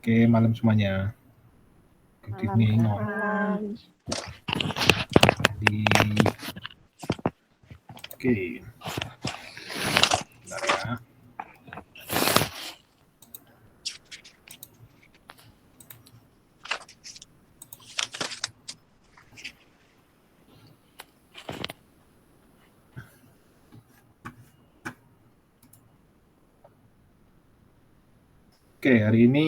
Oke, malam semuanya. Good evening. Malam. Oke. Bentar ya. Oke, hari ini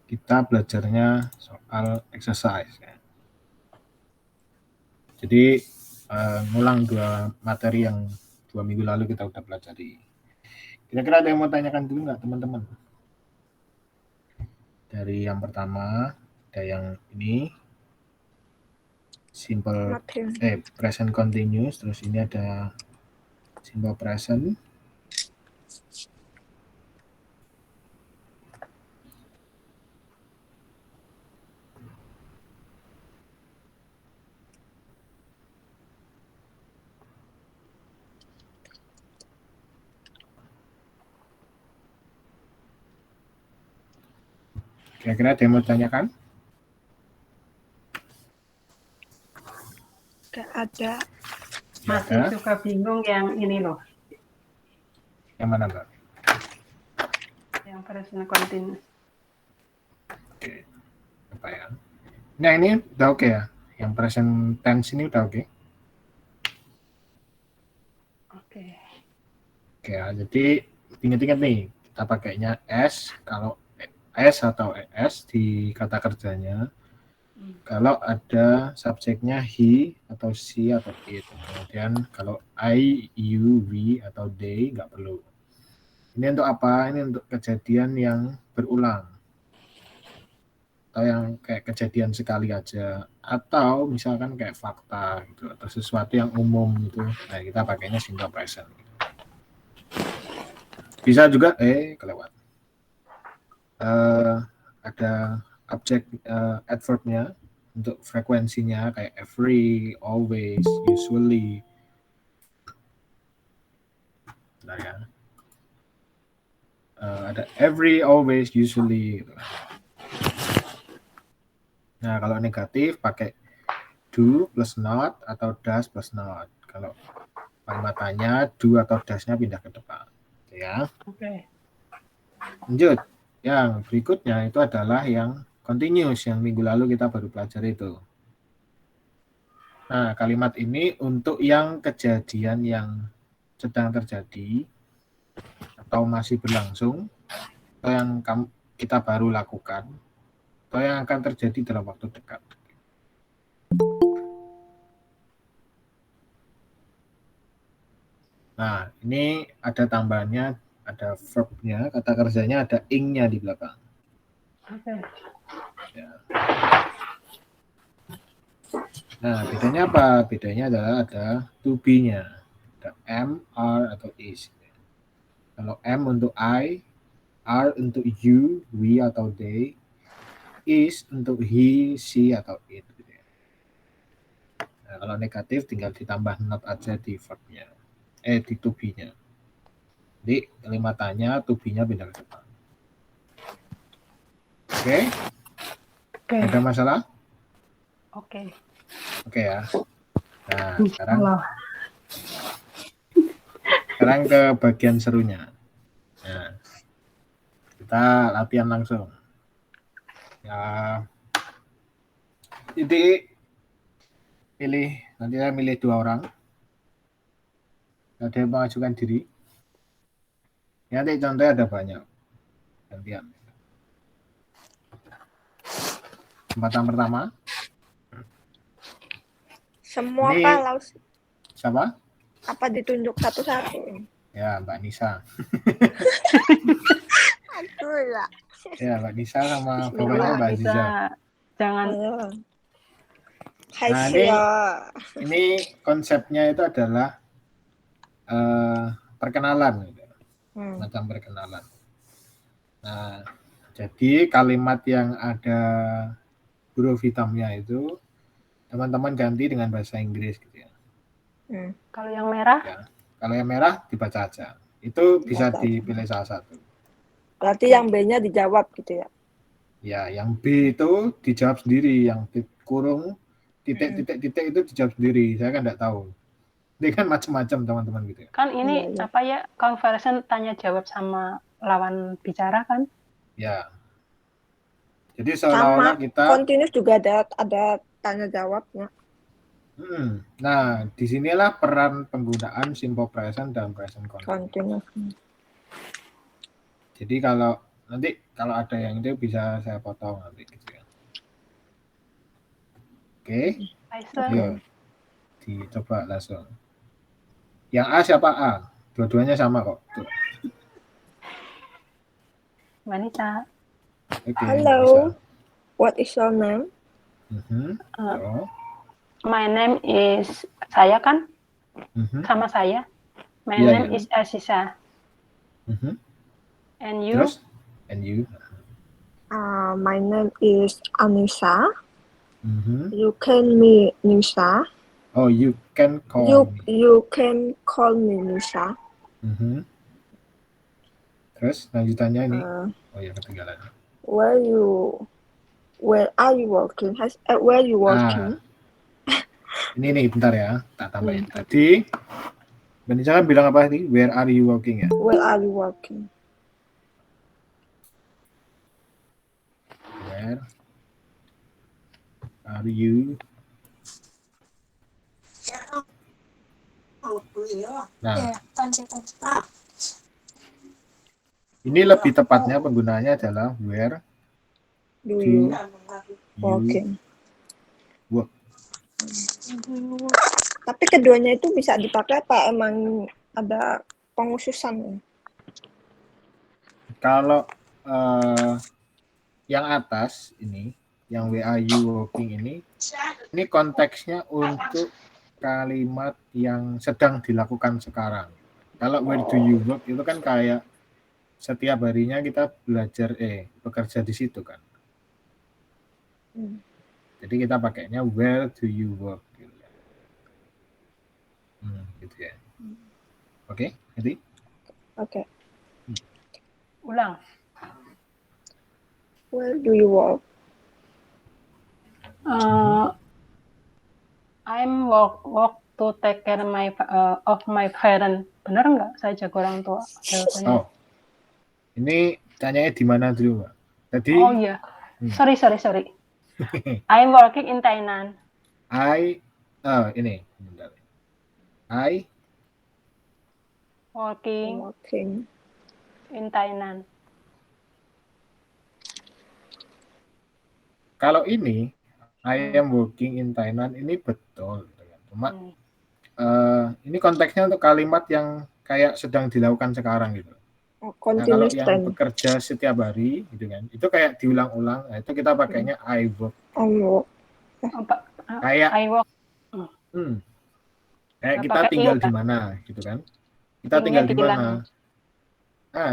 kita belajarnya soal exercise. Jadi ngulang 2 materi yang 2 minggu lalu kita udah pelajari. Kira-kira ada yang mau tanyakan dulu nggak teman-teman? Dari yang pertama, ada yang ini simple present continuous, terus ini ada simple present. Kira-kira ada yang mau tanyakan? Gak ada. Masih suka bingung yang ini loh. Yang mana, Mbak? Yang present continuous. Oke. Apa ya? Nah, ini udah oke ya? Yang present tense ini udah oke? Oke. Oke ya, jadi ingat-ingat nih, kita pakainya S, kalau S atau ES di kata kerjanya, kalau ada subjeknya he atau she atau it. Kemudian kalau I, you, we atau they nggak perlu. Ini untuk apa? Ini untuk kejadian yang berulang. Atau yang kayak kejadian sekali aja. Atau misalkan kayak fakta gitu, atau sesuatu yang umum gitu. Nah, kita pakainya simple present. Bisa juga kelewat. Ada objek adverbnya untuk frekuensinya kayak every, always, usually. Nah ya. Ada every, always, usually. Gitu. Nah kalau negatif pakai do plus not atau does plus not. Kalau kalimatnya do atau does-nya pindah ke depan. Ya. Oke. Lanjut. Yang berikutnya itu adalah yang continuous yang minggu lalu kita baru pelajari itu. Nah, kalimat ini untuk yang kejadian yang sedang terjadi atau masih berlangsung atau yang kita baru lakukan atau yang akan terjadi dalam waktu dekat. Nah, ini ada tambahannya, ada verb-nya, kata kerjanya ada ing-nya di belakang. Oke. Ya. Nah, bedanya apa? Bedanya adalah ada to be-nya. Ada am, are, atau is. Kalau am untuk I, are untuk you, we atau they, is untuk he, she atau it. Nah, kalau negatif tinggal ditambah not aja di verb-nya. Di to be-nya. Jadi kalimatannya to be-nya pindah ke depan. Oke? Ada masalah? Oke. Oke ya. Nah, sekarang ke bagian serunya. Nah, kita latihan langsung. Ya, jadi nanti saya milih 2 orang. Ada yang mengajukan diri. Nanti contohnya ada banyak. Gantian. Kesempatan pertama. Semua ini, Pak Laus. Siapa? Apa ditunjuk satu-satu? Ya, Mbak Nisa. Aduh lah. Ya, Mbak Nisa sama bapaknya Mbak Aziza. Jangan. Hai ini konsepnya itu adalah perkenalan. Macam perkenalan. Nah, jadi kalimat yang ada huruf hitamnya itu teman-teman ganti dengan bahasa Inggris gitu ya. Kalau yang merah? Ya, kalau yang merah dibaca aja. Itu bisa dipilih salah satu. Berarti yang B-nya dijawab gitu ya? Ya, yang B itu dijawab sendiri, yang kurung titik itu dijawab sendiri. Saya kan nggak tahu. Ini kan macam-macam teman-teman gitu ya. Kan ini Iya. apa ya, conversation tanya jawab sama lawan bicara kan? Ya. Jadi Sama seolah-olah kita continuous juga ada tanya jawabnya. Nah, disinilah peran penggunaan simple present dan present continuous. Continuous. Jadi kalau ada yang itu bisa saya potong nanti gitu ya. Oke. Ayo dicoba langsung. Yang A siapa A? Dua-duanya sama kok. Tuh. Wanita. Okay, Hello. What is your name? My name is saya kan? Sama saya. My name is Asisa. And you? Terus? And you? My name is Anissa. You can me Nisa. Oh, you can call me. You can call me Nisa. Terus lanjutannya ini. Oh ya, ketinggalan. Where are you working? Where you working? Ini nih, bentar ya, tak tambahin. Tadi Benisa kan bilang apa nih? Where are you working ya? Where are you working? Where are you? Nah, ini lebih tepatnya penggunaannya adalah where do you working? Work. Tapi keduanya itu bisa dipakai apa emang ada pengususan? Kalau yang atas ini, yang where are you working ini konteksnya untuk kalimat yang sedang dilakukan sekarang. Kalau where do you work itu kan kayak setiap harinya kita belajar bekerja di situ kan. Jadi kita pakainya where do you work gitu ya. Gitu ya. Oke, jadi? Oke. Ulang. Where do you work? I'm work to take care of my parents. Benar nggak? Saya jago orang tua. Jawabannya. Oh, ini tanyanya di mana dulu, Mbak? Tadi. Oh iya. Sorry. I'm working in Thailand. Ini. Bentar. I working in Thailand. Kalau ini I am working in Thailand ini betul. Cuma ini konteksnya untuk kalimat yang kayak sedang dilakukan sekarang gitu. Oh, nah, kalau yang bekerja setiap hari gitu kan, itu kayak diulang-ulang. Nah, itu kita pakainya I work. Kayak I work. Kayak kita tinggal di mana gitu kan? Kita tinggal di mana?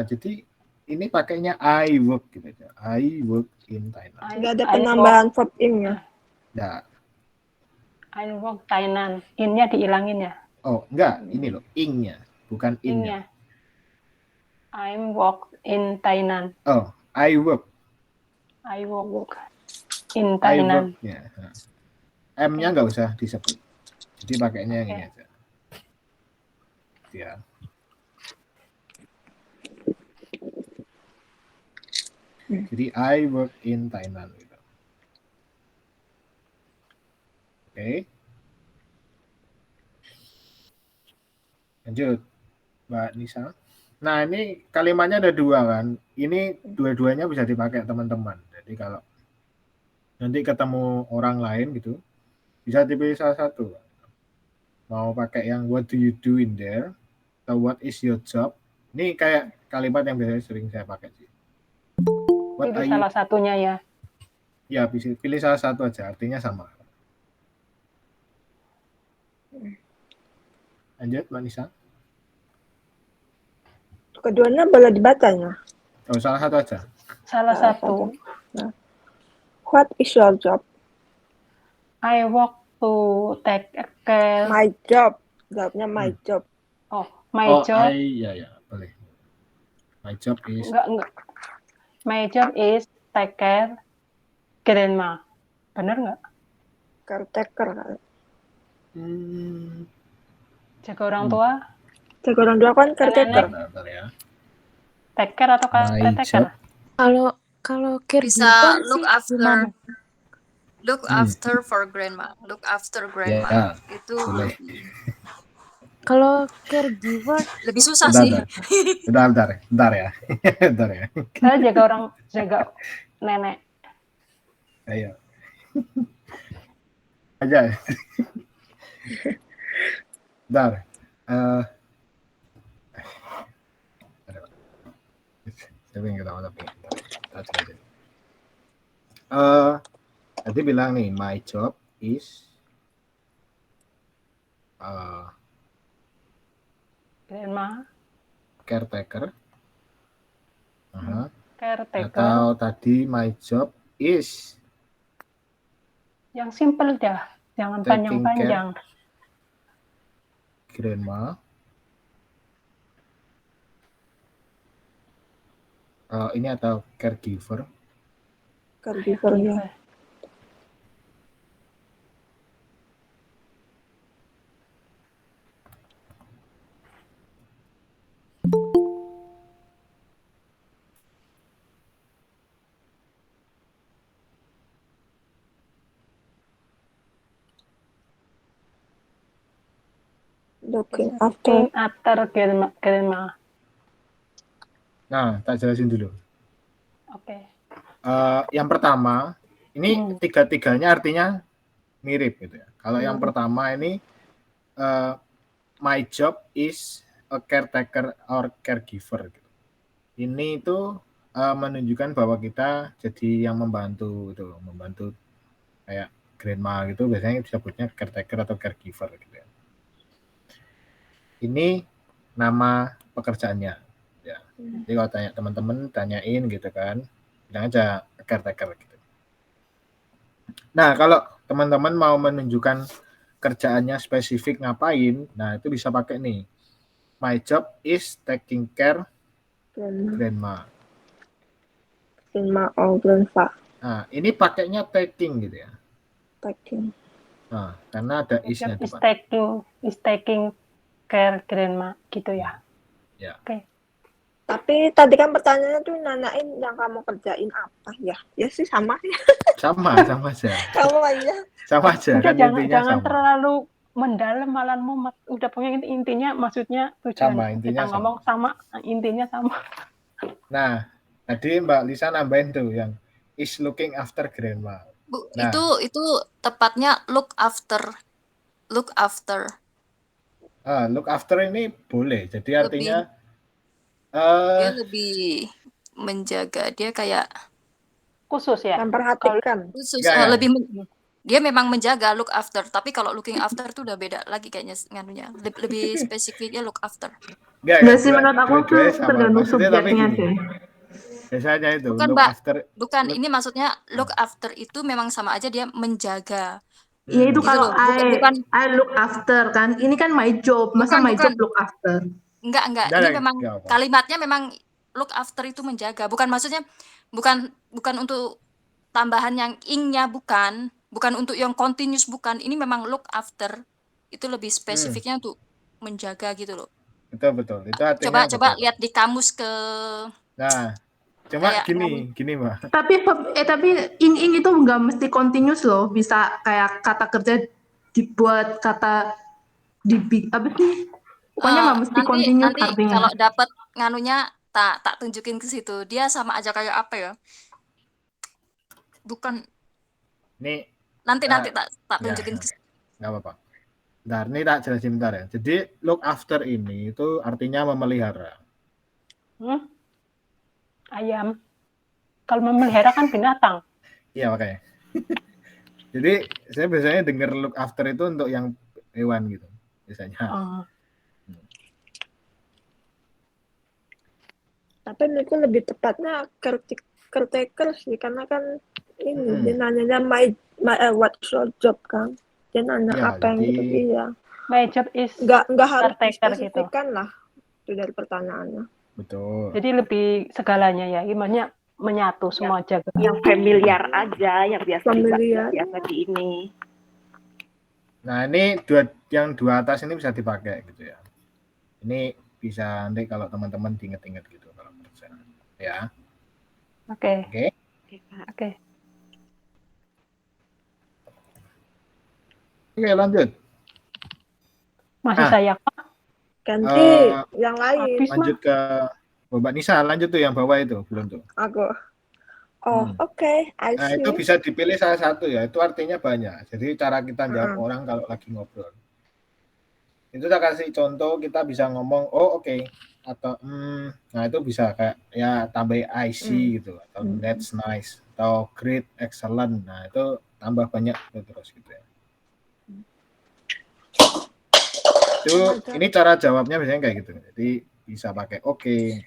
Jadi ini pakainya I work gitu aja. I work in Thailand. Tidak ada penambahan verb in-nya. Nggak. I work Thailand. In-nya dihilangin ya? Oh, enggak. Ini loh, ing-nya. Bukan in-nya. I work in Thailand. Oh, I work. I work in Thailand. Ya. M-nya nggak usah disebut. Jadi pakainya yang ini aja. Ya. Jadi I work in Thailand. Gitu. Oke. Lanjut, Mbak Nisa. Nah, ini kalimatnya ada dua kan. Ini dua-duanya bisa dipakai teman-teman. Jadi kalau nanti ketemu orang lain gitu, bisa dipilih salah satu. Mau pakai yang what do you do in there atau what is your job. Ini kayak kalimat yang biasanya sering saya pakai sih. Pilih salah satunya ya. Ya, pilih salah satu aja, artinya sama. Lanjut, Mbak Nisa. Keduanya boleh dibacanya. Oh, salah satu aja. Salah satu. What is your job? I work to take care. My job. Jawabnya my job. Oh, my job. Ya, boleh. My job is. Enggak. My job is take care grandma. Bener nggak? Caretaker kan. Jaga orang tua, Jaga orang tua kan caretaker. Bentar ya. take care atau My caretaker? job. Kalau Bisa caregiver look sih gimana? after for grandma. Look after grandma. Ya, Itu boleh. Kalau caregiver lebih susah Bentar, sih. bentar ya. Bentar ya. Saya jaga nenek. Ayo. Aja. Bentar. Saya pengen ketawa tapi tadi bilang nih, my job is Grandma, caretaker. caretaker. Atau tadi my job is Yang simple dah, jangan taking panjang-panjang. grandma. Ini atau caregiver. Caregiver ya. Looking after. After grandma. Nah, tak jelasin dulu. Oke. Yang pertama, ini tiga-tiganya artinya mirip gitu ya. Kalau yang pertama ini my job is a caretaker or caregiver. Gitu. Ini itu menunjukkan bahwa kita jadi yang membantu kayak grandma gitu, biasanya disebutnya caretaker atau caregiver gitu ya. Ini nama pekerjaannya. Ya. Jadi kalau tanya teman-teman, tanyain gitu kan, bilang aja caretaker gitu. Nah, kalau teman-teman mau menunjukkan kerjaannya spesifik ngapain, nah itu bisa pakai nih. My job is taking care grandma. Grandma or grandpa. Nah, ini pakainya taking gitu ya. Taking. Nah, karena ada is-nya Is depan. taking care grandma gitu ya. Ya. Oke. Tapi tadi kan pertanyaannya tuh nanyain yang kamu kerjain apa ya? Ya sih sama ya. Sama aja. Kamu aja. Sama aja Udah kan intinya jangan sama. terlalu mendalam malah mumet. Udah pokoknya intinya maksudnya tujuan Sama, intinya kita ngomong sama, intinya sama. Nah, tadi Mbak Lisa nambahin tuh yang is looking after grandma. Bu, Nah. itu tepatnya look after. Look after ini boleh. Jadi artinya dia lebih menjaga, dia kayak Khusus ya. Memperhatikan. khusus, Enggak. dia memang menjaga look after, tapi kalau looking after tuh udah beda lagi kayaknya nganunya. Lebih spesifiknya look after. Enggak sih, menurut aku tuh dua-duanya sama. tergantung Maksudnya tapi subjeknya gini, deh. biasanya itu Bukan, look Mbak. after. Bukan, ini maksudnya look after itu memang sama aja dia menjaga. Iya itu Gitu kalau loh, bukan I look after kan, ini kan my job, masa my job look after? Enggak. Ini memang kalimatnya memang look after itu menjaga. Bukan maksudnya bukan untuk tambahan yang ing-nya, bukan untuk yang continuous, bukan. Ini memang look after. Itu lebih spesifiknya untuk menjaga gitu loh. Betul. Itu artinya Coba lihat di kamus ke. Nah, cuma kayak gini Mbak. Tapi ing itu nggak mesti continuous loh, bisa kayak kata kerja dibuat kata apa sih? Pokoknya nggak mesti continuous nanti artinya. kalau dapat nganunya tak tunjukin ke situ. Dia sama aja kayak apa ya? Bukan. Nih. Nanti tak tunjukin ke situ. Nggak apa-apa. Bentar, ini tak jelasin bentar ya. Jadi look after ini itu artinya memelihara. Ayam. Kalau memelihara kan binatang. Iya makanya. Jadi saya biasanya dengar look after itu untuk yang hewan gitu biasanya. Tapi menurutku lebih tepatnya caretaker sih, karena kan ini dia nanyanya what's your job kan. Dia nanya Ya, apa yang gitu, iya. My job is Nggak harus caretaker dispesifikan lah itu dari pertanyaannya. Betul. Jadi lebih segalanya ya. Gimana menyatu semua jaga. Yang familiar aja, yang Familiar. biasa di ini. Nah, ini yang dua atas ini bisa dipakai gitu ya. Ini bisa nanti kalau teman-teman diinget-inget gitu kalau kerja. Ya. Oke. Oke. Oke. Oke, lanjut. Masih saya kok. Ganti yang lain. Habis Lanjut ke Mbak Nisa, lanjut tuh yang bawah itu, belum tuh. Aku. Oh, oke. I Nah, see. itu bisa dipilih salah satu ya. Itu artinya banyak. Jadi cara kita jawab orang kalau lagi ngobrol. Itu saya kasih contoh, kita bisa ngomong, oh oke. Atau, nah itu bisa kayak, ya tambah I see gitu. Atau that's nice. Atau great, excellent. Nah itu tambah banyak terus gitu ya. Itu, ini cara jawabnya biasanya kayak gitu. Jadi bisa pakai oke.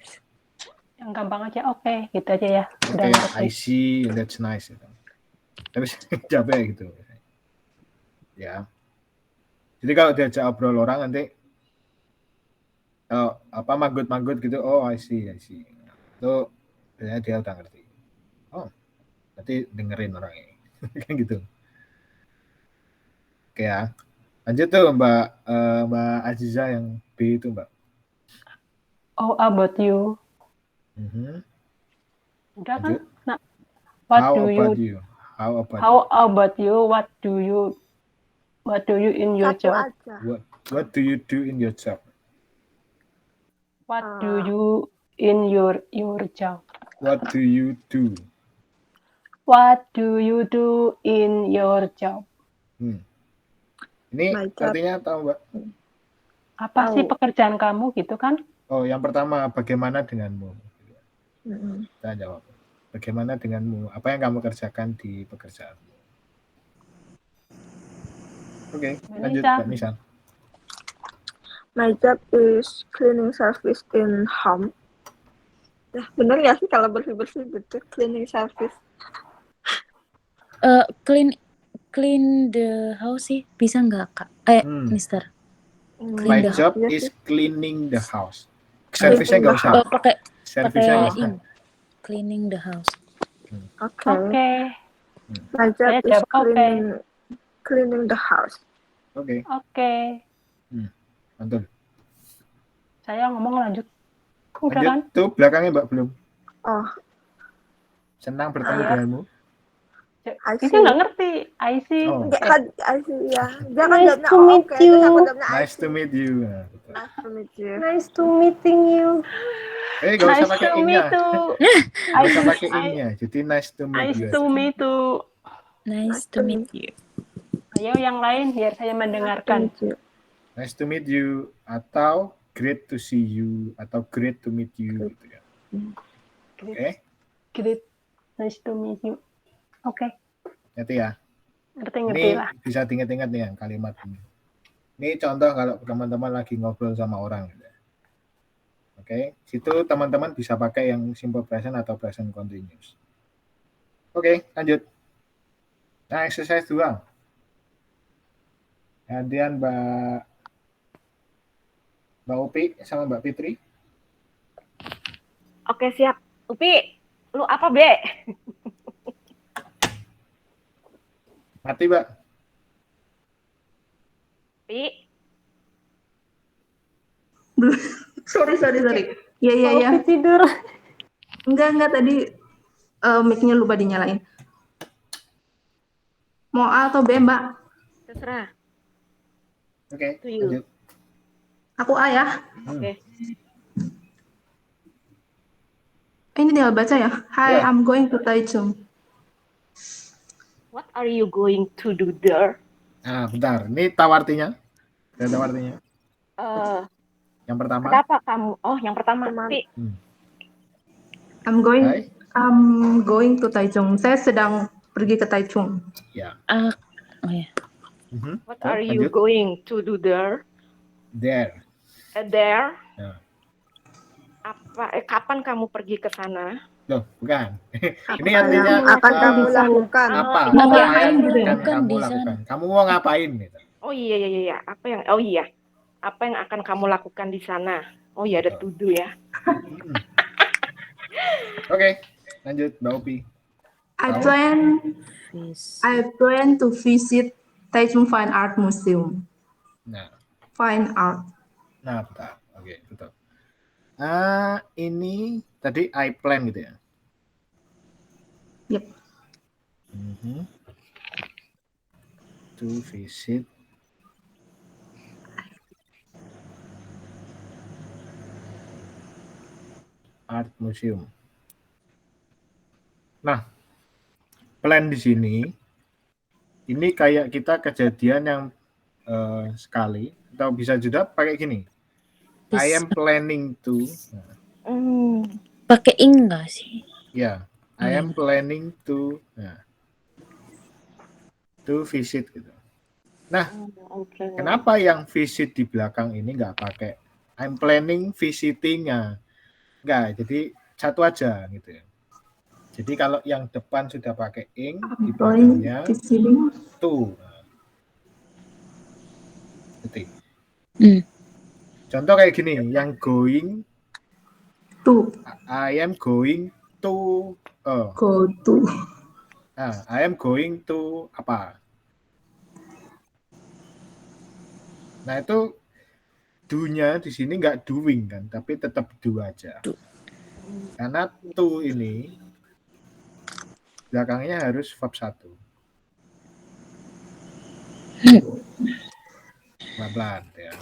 Yang gampang aja oke, gitu aja ya. Oke, I see, that's nice. Gitu. Tapi jawabnya gitu. Ya. Jadi kalau diajak obrol orang nanti manggut-manggut gitu, oh I see. Itu biasanya dia udah ngerti. Oh, nanti dengerin orang ini. Kan gitu. Oke ya. Lanjut tuh Mbak Aziza yang B itu Mbak. Oh, about you. Udah kan? Nah, How about you? What do you in your Satu job? aja. What do you do in your job? What do you in your job? What do you do? What do you do in your job? Ini artinya tahu Mbak? Apa sih pekerjaan kamu gitu kan? Oh, yang pertama bagaimana denganmu? Kita jawab. Bagaimana denganmu? Apa yang kamu kerjakan di pekerjaanmu? Oke, lanjut Mbak Nisa. My job is cleaning service in home. Nah, bener nggak sih kalau bersih-bersih gitu, cleaning service? Clean the house sih, bisa nggak Kak? Mister. My job is cleaning the house. Service-nya nggak usah. Pakai Pakai cleaning the house. Oke. My job is cleaning the house. Oke. Mantap. Saya ngomong lanjut. Udah Lanjut kan? tuh belakangnya Mbak belum. Oh. Senang bertemu denganmu. Itu nggak ngerti. I see. I see ya. Jangan Nice to meet you. Nice to meet you. Nice to meet you. Nice to meeting you. Gak usah pakai in-nya. Gak usah I pakai in-nya. Jadi nice to meet you. Nice to meet you. Nice to meet you. Ayo yang lain biar saya mendengarkan. Nice to meet you atau great to see you atau great to meet you gitu ya. Oke. Great. Nice to meet you. Oke. Ngerti ya? Ngerti lah. Bisa diingat-ingat nih yang kalimat ini. Ini contoh kalau teman-teman lagi ngobrol sama orang. Oke, situ teman-teman bisa pakai yang simple present atau present continuous. Oke, lanjut. Nah, exercise 2. Kemudian Mbak Upi sama Mbak Fitri. Oke, siap. Upi, lu apa, Be? Mati, Mbak. Upi. Sorry. Iya. Tidur. Enggak tadi mic-nya lupa dinyalain. Mau A atau B, Mbak? Terserah. Oke, To you. lanjut. Aku A ya. Oke. Ini tinggal baca ya. Hi, I'm going to Taichung. What are you going to do there? Nah, bentar. Ini tahu artinya? Udah tahu artinya? Yang pertama. Kenapa kamu? Oh, yang pertama. Upi. I'm going to Taichung. Saya sedang pergi ke Taichung. Ya. Oh ya. What are you going to do there? There. There. Ya. Kapan kamu pergi ke sana? Loh, bukan. Ini artinya akan kamu lakukan. Apa? Ngapain Yang gitu? akan kamu lakukan? Kamu mau ngapain gitu? Oh iya. Apa yang akan kamu lakukan di sana? Oh iya, ada to do ya. Oke. Lanjut, Mbak Opi. I Tahu? Vis- I plan to visit Taichung Fine Art Museum. Nah, Fine art. betul. Oke, betul. Ini tadi I plan gitu ya. Yep. To visit art museum. Nah, plan di sini ini kayak kita kejadian yang sekali atau bisa juga pakai gini. I am planning to. Pakai ing nggak sih? Ya, I am planning to. To visit gitu. Nah, kenapa yang visit di belakang ini nggak pakai I'm planning visiting-nya? Nggak, jadi satu aja gitu ya. Jadi kalau yang depan sudah pakai ing, di belakangnya Visiting. to. Gitu. Hmm. Contoh kayak gini, yang going To I am going to go to. I am going to apa? Nah, itu do-nya di sini nggak doing kan, tapi tetap do aja. Karena to ini belakangnya harus verb 1. Pelan-pelan ya.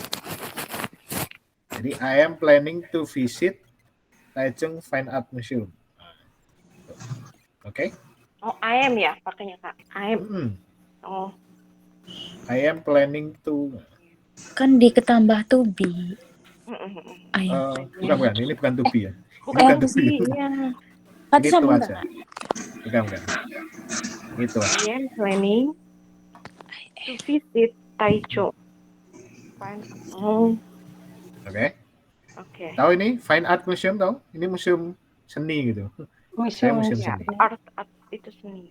Jadi I am planning to visit Taichung Fine Art Museum. Oke? Oh, I am ya pakainya Kak. I am. Oh, I am planning to. Kan diketambah to be. Ayam. Bukan. Ini bukan to be ya. bukan to be. iya. Itu Itu sama aja. enggak? Bukan. Itu aja. I am planning to visit Taichung. Fine. Oh, Oke. oke. Tahu ini Fine Art Museum tahu? Ini museum seni gitu. Saya museum Ya, seni. art itu seni.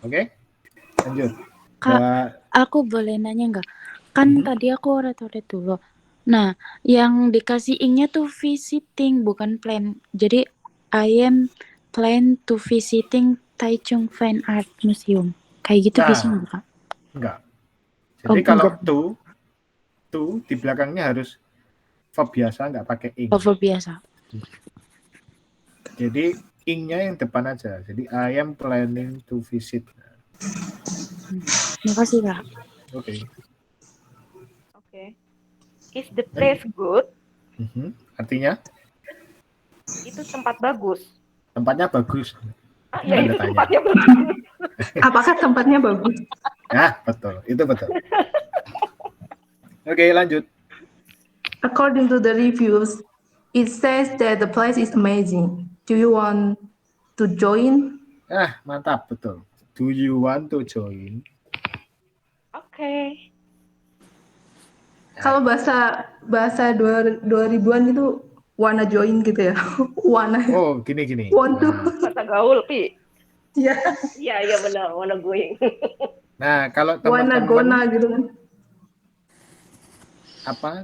Oke. Lanjut. Kak, aku boleh nanya nggak? Kan tadi aku oret-oret dulu. Nah, yang dikasih ing-nya tuh visiting, bukan plan. Jadi, I am plan to visiting Taichung Fine Art Museum. Kayak gitu bisa nggak, Kak? Enggak. Jadi Oh, kalau enggak. to di belakangnya harus verb biasa, nggak pakai ing. Verb biasa. Jadi ing-nya yang depan aja. Jadi I am planning to visit. Makasih, Kak. Oke. Is the place good? Artinya? Itu tempat bagus. Tempatnya bagus. Ya, itu Tanya. tempatnya bagus. Apakah tempatnya bagus? Nah, betul. Itu betul. Oke, lanjut. According to the reviews, it says that the place is amazing. Do you want to join? Mantap, betul. Do you want to join? Oke. Kalau bahasa 2000-an itu wanna join gitu ya. Wanna. Oh, gini. Want to. Bahasa gaul, Pi. Iya. Iya benar, wanna going. Nah, kalau Wanna teman-teman gonna gitu kan.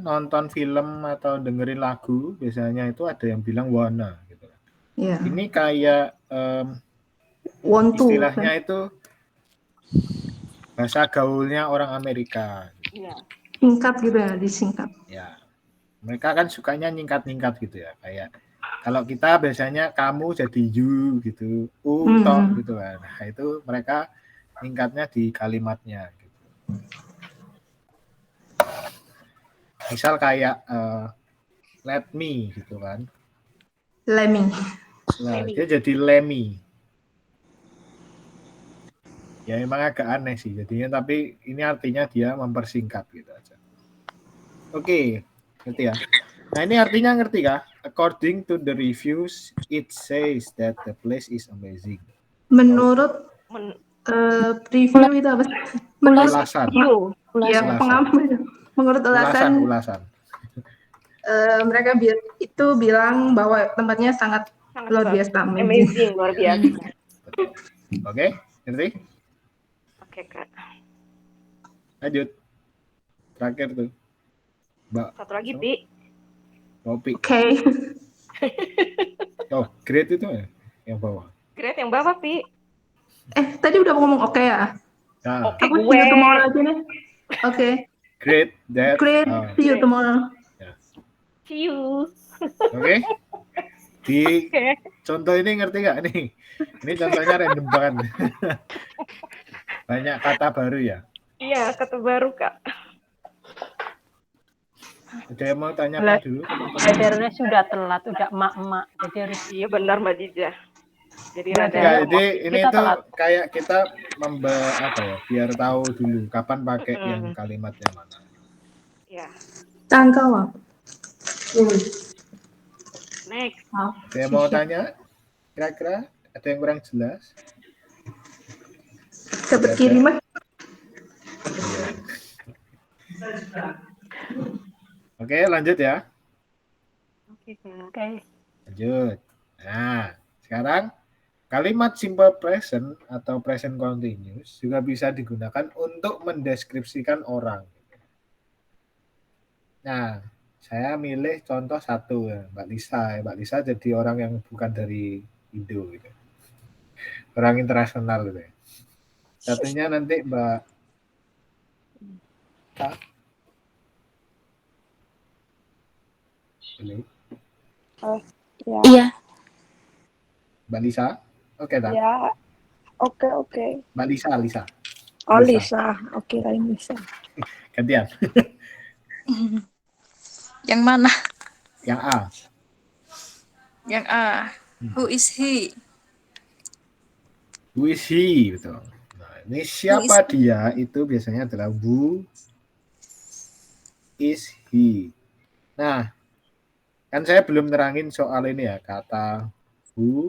nonton film atau dengerin lagu, biasanya itu ada yang bilang wanna gitu. Iya. Ini kayak Want to. istilahnya itu bahasa gaulnya orang Amerika. Iya. Singkat gitu ya, disingkat. Ya, mereka kan sukanya nyingkat-nyingkat gitu ya, kayak kalau kita biasanya kamu jadi you gitu, toh gitu kan. Nah, itu mereka nyingkatnya di kalimatnya gitu. Misal kayak let me gitu kan. Let me. Nah, dia jadi Lemmy. Ya memang agak aneh sih jadinya, tapi ini artinya dia mempersingkat gitu aja. Oke, ngerti ya? Nah, ini artinya ngerti kah? According to the reviews, it says that the place is amazing. Menurut review itu apa? Ulasan. Ya, pengamat. Menurut Ulasan. Mereka bilang bahwa tempatnya sangat luar biasa. Amazing, luar biasa. Oke, ngerti? Oke, Kak. Lanjut. Terakhir tuh. Mbak. Satu lagi, Pi. Kopi. Oke. Oh, great itu ya, yang bawah. Great yang bawah, Pi. Tadi udah ngomong oke ya? Nah, Oke, Aku gue. see you tomorrow aja nih. Oke. great that. Great. See you tomorrow. See you. Oke. Di Oke. contoh ini ngerti nggak nih? Ini contohnya random banget. Banyak kata baru ya. Iya, kata baru, Kak. Ada yang mau tanya apa dulu? Belajarnya sudah telat, udah emak-emak. Jadi harus Iya, benar Mbak Dija. Jadi Belajar. rada Enggak, jadi ini Kita tuh telat. kayak kita apa ya, biar tahu dulu kapan pakai yang kalimat yang mana. ya. Tangkawa. Next. Ada yang mau tanya? Kira-kira ada yang kurang jelas? Dapat kiriman. Oke, lanjut ya. Oke, Kak. Oke. Lanjut. Nah, sekarang kalimat simple present atau present continuous juga bisa digunakan untuk mendeskripsikan orang. Nah, saya milih contoh satu ya, Mbak Lisa. Mbak Lisa jadi orang yang bukan dari Indo gitu. Orang internasional gitu ya. Satunya nanti Mbak Ta. Ini. Ya. Iya. Mbak Lisa. Oke, tak? Ya. Oke. Mbak Lisa. Oh, Lisa. Lisa. Oke, lain Lisa. Gantian. Yang mana? Yang A. Yang A. Who is he? Who is he? Betul. Nah, ini siapa dia itu biasanya adalah who is he. Nah, kan saya belum nerangin soal ini ya, kata who,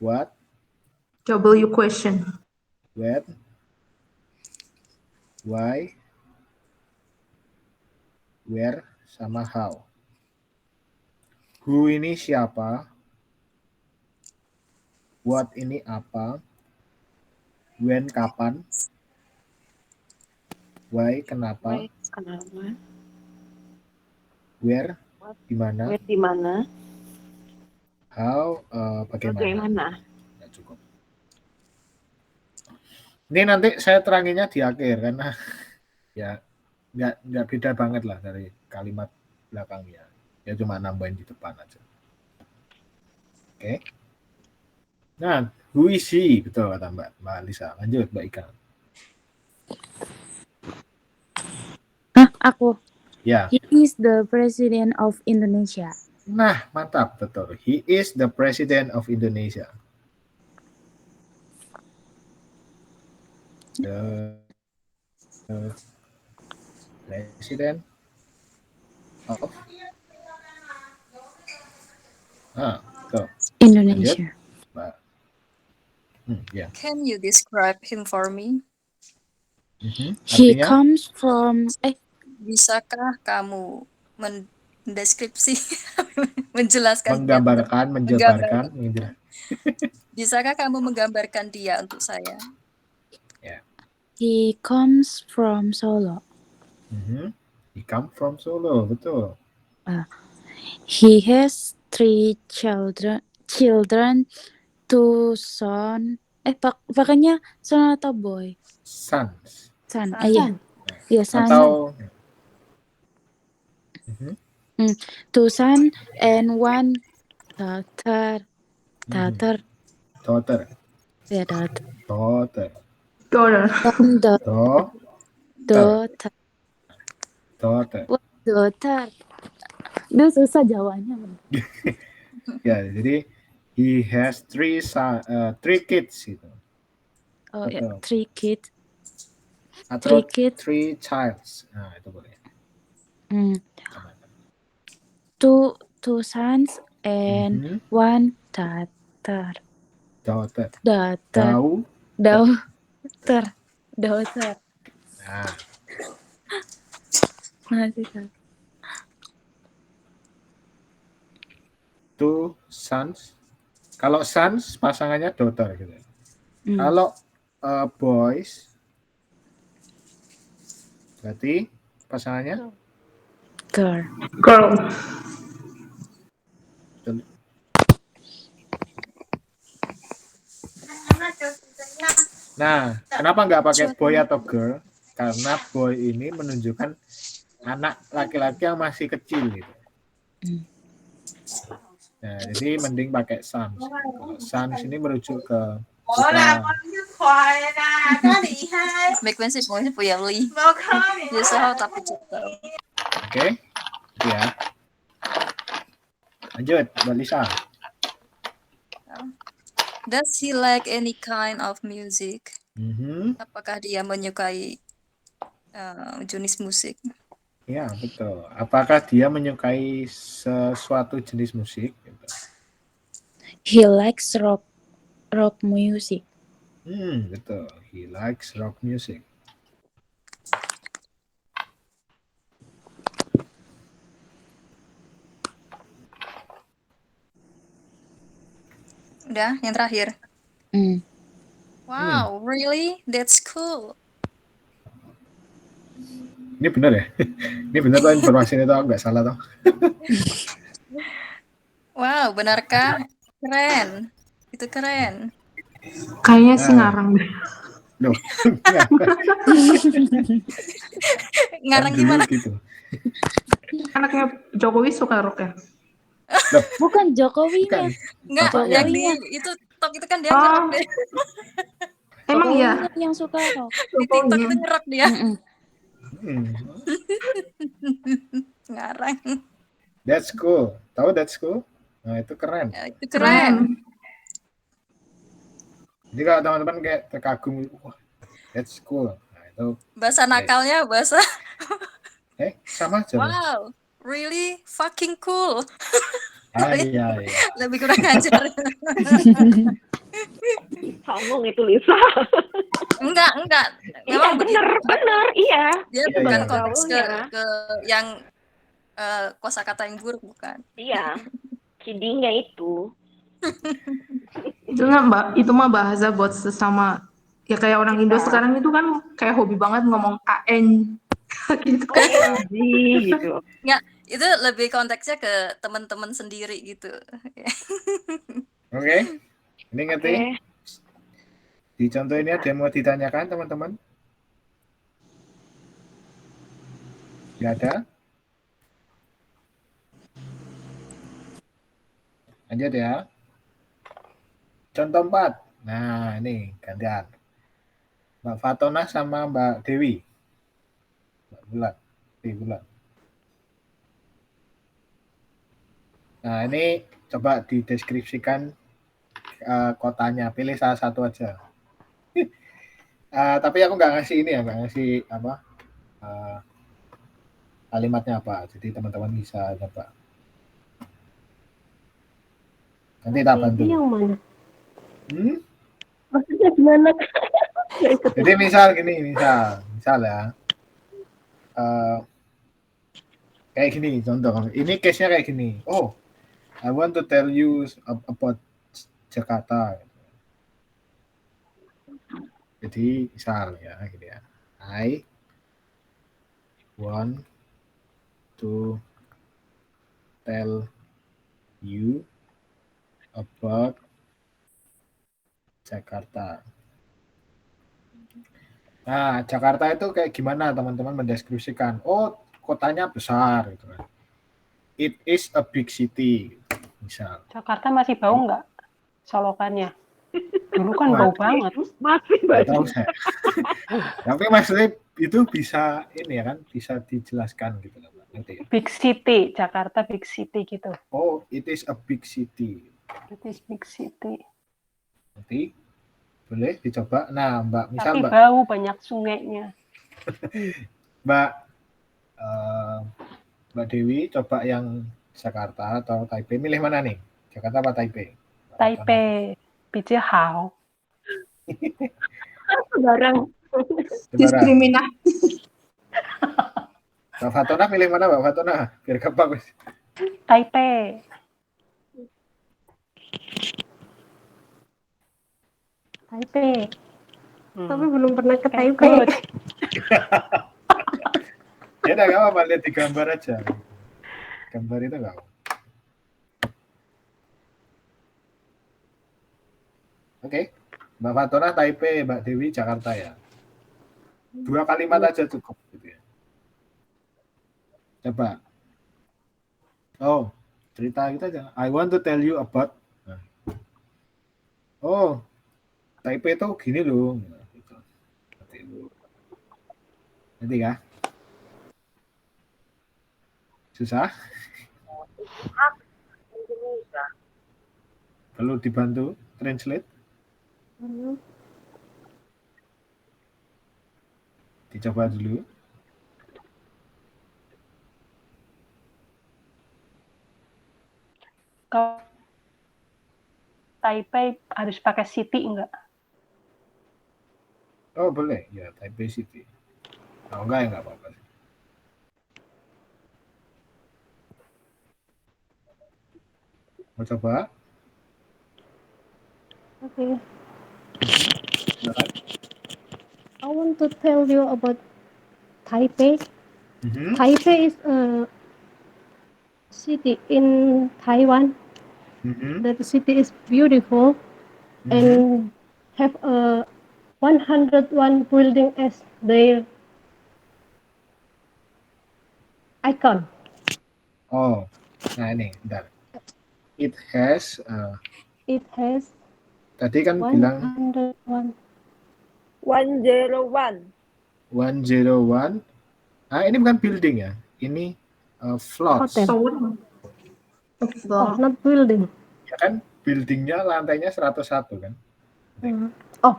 what, W question. when, why, where, sama how. Who ini siapa, what ini apa, when kapan, why kenapa, Kenapa? where di mana, Where di mana? how bagaimana. Bagaimana? Ya, cukup. Ini nanti saya teranginnya di akhir karena ya nggak beda banget lah dari kalimat belakangnya. Ya cuma nambahin di depan aja. Oke. Nah, who is he? Betul kata Mbak Lisa. Lanjut Mbak Ika. Aku. Ya. He is the president of Indonesia. Nah, mantap, betul. He is the president of Indonesia. The president of betul. Indonesia. Mbak. Ya. Can you describe him for me? He Artinya? comes from Bisakah kamu mendeskripsi, menjelaskan, Menggambarkan, menjabarkan. Bisakah kamu menggambarkan dia untuk saya? He comes from Solo. He come from Solo, betul. He has 3 children, 2 son. Pakainya son atau boy? Sons. Son. Iya, son. Atau 2 son and 1 daughter. Daughter. Ya, daughter. Daughter. Daughter. Itu susah jawabnya. Ya, jadi he has 3 kids gitu. Oh ya, Betul. 3 kids. Atau 3 kids. 3 childs. Nah, itu boleh. 2 sons and 1 daughter. Daughter. Nah, Masih kan. 2 sons. Kalau sons pasangannya daughter gitu. Kalau boys berarti pasangannya Girl. Nah, kenapa nggak pakai boy atau girl? Karena boy ini menunjukkan anak laki-laki yang masih kecil gitu. Nah, jadi mending pakai sons. Kalau sons ini merujuk ke putra. 没关系，我是不要理。有时候他不知道。 Oke, itu ya. Lanjut, Mbak Lisa. Does he like any kind of music? Mhm. Apakah dia menyukai jenis musik? Ya, betul. Apakah dia menyukai sesuatu jenis musik? He likes rock music. Betul. He likes rock music. Udah, yang terakhir. Wow, really? That's cool. Ini benar ya? Ini benar tuh informasinya tuh nggak salah toh? Wow, benarkah? Keren. Itu keren. Kayaknya sih ngarang deh. Loh. Ngarang gimana? Gitu. Anaknya Jokowi suka rock ya? Bukan Jokowinya. Enggak, Bapaknya. yang di itu TikTok itu kan dia ngerok deh. Emang ya? Jokowinya yang suka rock. Di TikTok itu ngerok dia. Ngarang. That's cool. Tahu that's cool? Nah, itu keren. Ya, itu keren. Jadi kalau teman-teman kayak terkagum, wah, that's cool. Nah, itu Bahasa nakalnya bahasa sama aja. wow, really fucking cool. Iya. Lebih kurang ajar. Songong itu Lisa. Enggak. Iya Memang bener, iya. dia Iya, bukan iya. konteks ke Gaulnya. yang kosakata yang buruk, bukan. Iya. Kiddingnya itu. Itu nggak Mbak, itu mah bahasa buat sesama ya kayak orang Indo sekarang itu kan kayak hobi banget ngomong AN gitu kan. Gitu. Enggak, itu lebih konteksnya ke teman-teman sendiri gitu. Oke. Ini ngerti? Oke. Di contoh ini ada yang mau ditanyakan teman-teman? Nggak ada? Lanjut ya. Contoh 4. Nah, ini gantian. Mbak Fatona sama Mbak Dewi. Mbak Bulan. Nah, ini coba dideskripsikan kotanya. Pilih salah satu aja. Tapi aku nggak ngasih ini ya, nggak ngasih apa kalimatnya apa. Jadi teman-teman bisa coba. Nanti tak bantu. Yang mana? Maksudnya gimana? Jadi misal ya. Kayak gini contoh. Ini case-nya kayak gini. Oh, I want to tell you about Jakarta. Jadi misal ya gini ya. I want to tell you about Jakarta. Nah, Jakarta itu kayak gimana teman-teman mendeskripsikan? Oh, kotanya besar gitu kan. It is a big city. Misal. Jakarta masih bau nggak solokannya? Dulu kan bau banget. Masih Nggak tahu saya. Tapi maksudnya itu bisa ini ya kan, bisa dijelaskan gitu loh. Nanti. Big city, Jakarta big city gitu. Oh, it is a big city. It is big city. Nanti boleh dicoba. Nah, Mbak, misal Tapi Mbak, bau banyak sungainya. Mbak Dewi coba yang Jakarta atau Taipei. Milih mana nih? Jakarta apa Taipei? Taipei, Bijihao. barang. Diskriminasi. Mbak Fatona milih mana Mbak Fatona? Biar gampang. Taipei. Taipei. Tapi belum pernah ke Taipei. Ya udah nggak apa-apa, lihat di gambar aja. Gambar itu nggak apa. Oke. Mbak Fatona Taipei, Mbak Dewi Jakarta ya. 2 kalimat aja cukup gitu ya. Coba. Oh, cerita kita aja. I want to tell you about. Nah. Oh, Taipei itu gini loh. Nah, gitu. Nanti ya. Susah? Perlu dibantu translate? Dicoba dulu. Kalau Taipei harus pakai city enggak? Oh boleh, ya Taipei City. Kalau enggak ya enggak apa-apa. Mau coba? Okay. Silakan. I want to tell you about Taipei. Taipei is a city in Taiwan. That city is beautiful and have a 101 building as their icon. Oh, nah ini, bentar. It has, tadi kan bilang 101. 101. 101. Ah, ini bukan building ya. Ini floors. Hotel. Oh, not building. Ya kan, buildingnya lantainya 101 kan. Oh,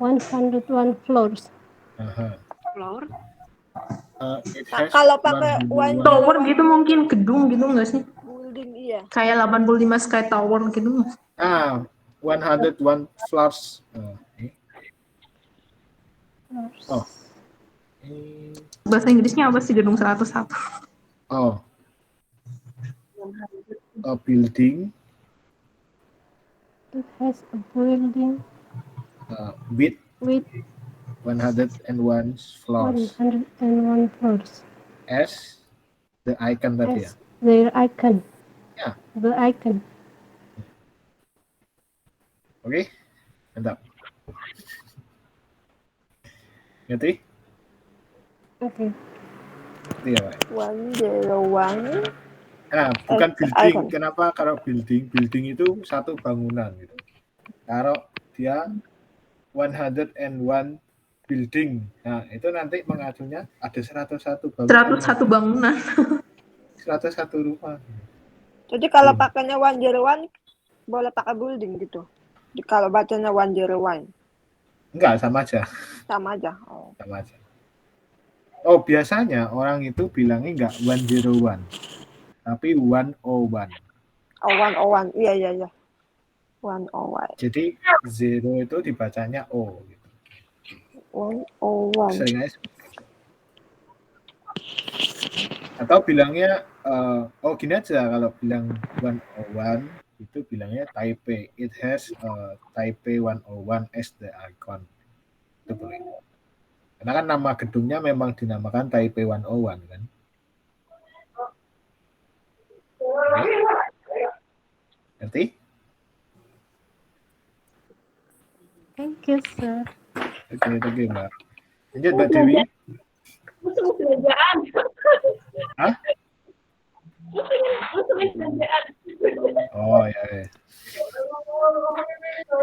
101 floors. Floor. It has Kalau pakai 101 Tower gitu mungkin, gedung gitu nggak sih? building, iya. Kayak 85 Sky Tower gitu. 101 floors. Oh. Bahasa Inggrisnya apa sih gedung 101? Oh. A building It has a building with with 101 floors 101 floors. as the icon tadi ya. As their icon. Ya. The icon. Oke, mantap. Ngerti? Okay. Ngerti ya, Pak? 101. Nah, bukan building. icon. Kenapa kalau building? Building itu satu bangunan gitu. Kalau dia 101 building. Nah, itu nanti mengacunya ada 101 bangunan. 101 bangunan. 101 rumah. Jadi kalau pakainya 101 boleh pakai building gitu. Kalau bacanya 101 Enggak, sama aja. sama aja. Oh. Sama aja. Oh, biasanya orang itu bilangnya enggak 101. Tapi 101. Oh, 101. Iya. 101. Jadi 0 itu dibacanya O gitu. 101. Sering aja. Atau bilangnya gini aja, kalau bilang 101 itu bilangnya Taipei. It has Taipei 101 as the icon. Itu boleh. Karena kan nama gedungnya memang dinamakan Taipei 101 kan. Ngerti? Thank you, sir. Oke, Mbak. Lanjut, Mbak Dewi. Belanjaan. Hah? Oh, ya.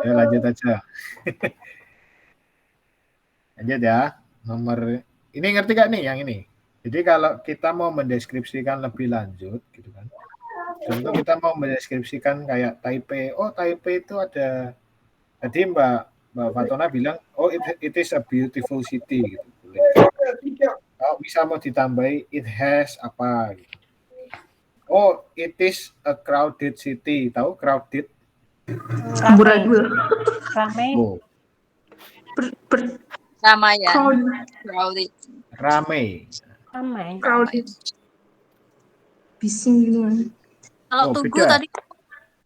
Ya, lanjut aja. Lanjut ya. Nomor ini ngerti gak nih yang ini? Jadi kalau kita mau mendeskripsikan lebih lanjut gitu kan. Contoh kita mau mendeskripsikan kayak Taipei. Oh, Taipei itu ada. Tadi Mbak Fatona bilang, oh it is a beautiful city gitu. Kalau bisa mau ditambahi it has apa gitu. Oh, it is a crowded city. Tahu crowded? Amburadul. Ramai. Oh, Sama ya. Crowded. ramai. Crowded. Bising gitu kan. Kalau Oh, Tugu beda. tadi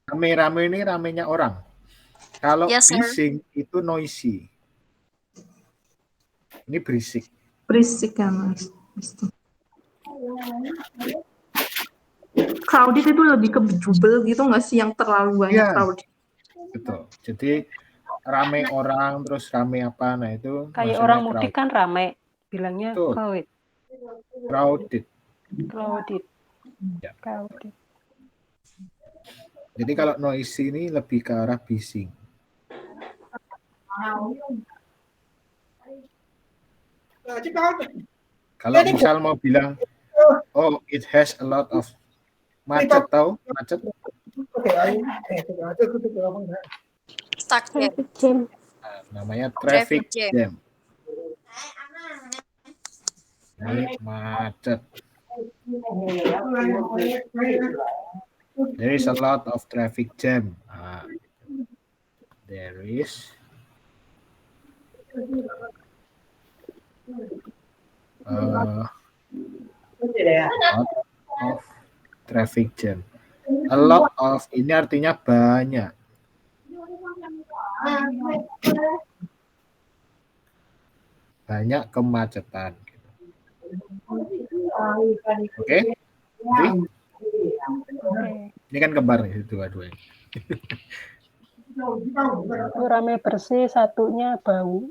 Rame-rame ini ramenya orang. Kalau Yes, sir. bising itu noisy. Ini berisik. Berisik kan mas. Crowded itu lebih ke bejubel gitu nggak sih, yang terlalu banyak Iya. crowded. Betul. Jadi rame orang terus rame apa, nah itu Kayak maksudnya orang mudik crowd. kan rame, bilangnya Betul. crowded. Crowded. Ya. Crowded. Jadi kalau noisy ini lebih ke arah bising. Kalau misal mau bilang, oh it has a lot of macet, tahu macet? Stuck ya. Traffic jam. Nah, namanya traffic Traffic jam. jam. Ini macet. There is a lot of traffic jam. There is a lot of traffic jam. A lot of ini artinya banyak. Banyak kemacetan. Oke? Ini kan kembar nih dua-duanya. Satu rame bersih, satunya bau.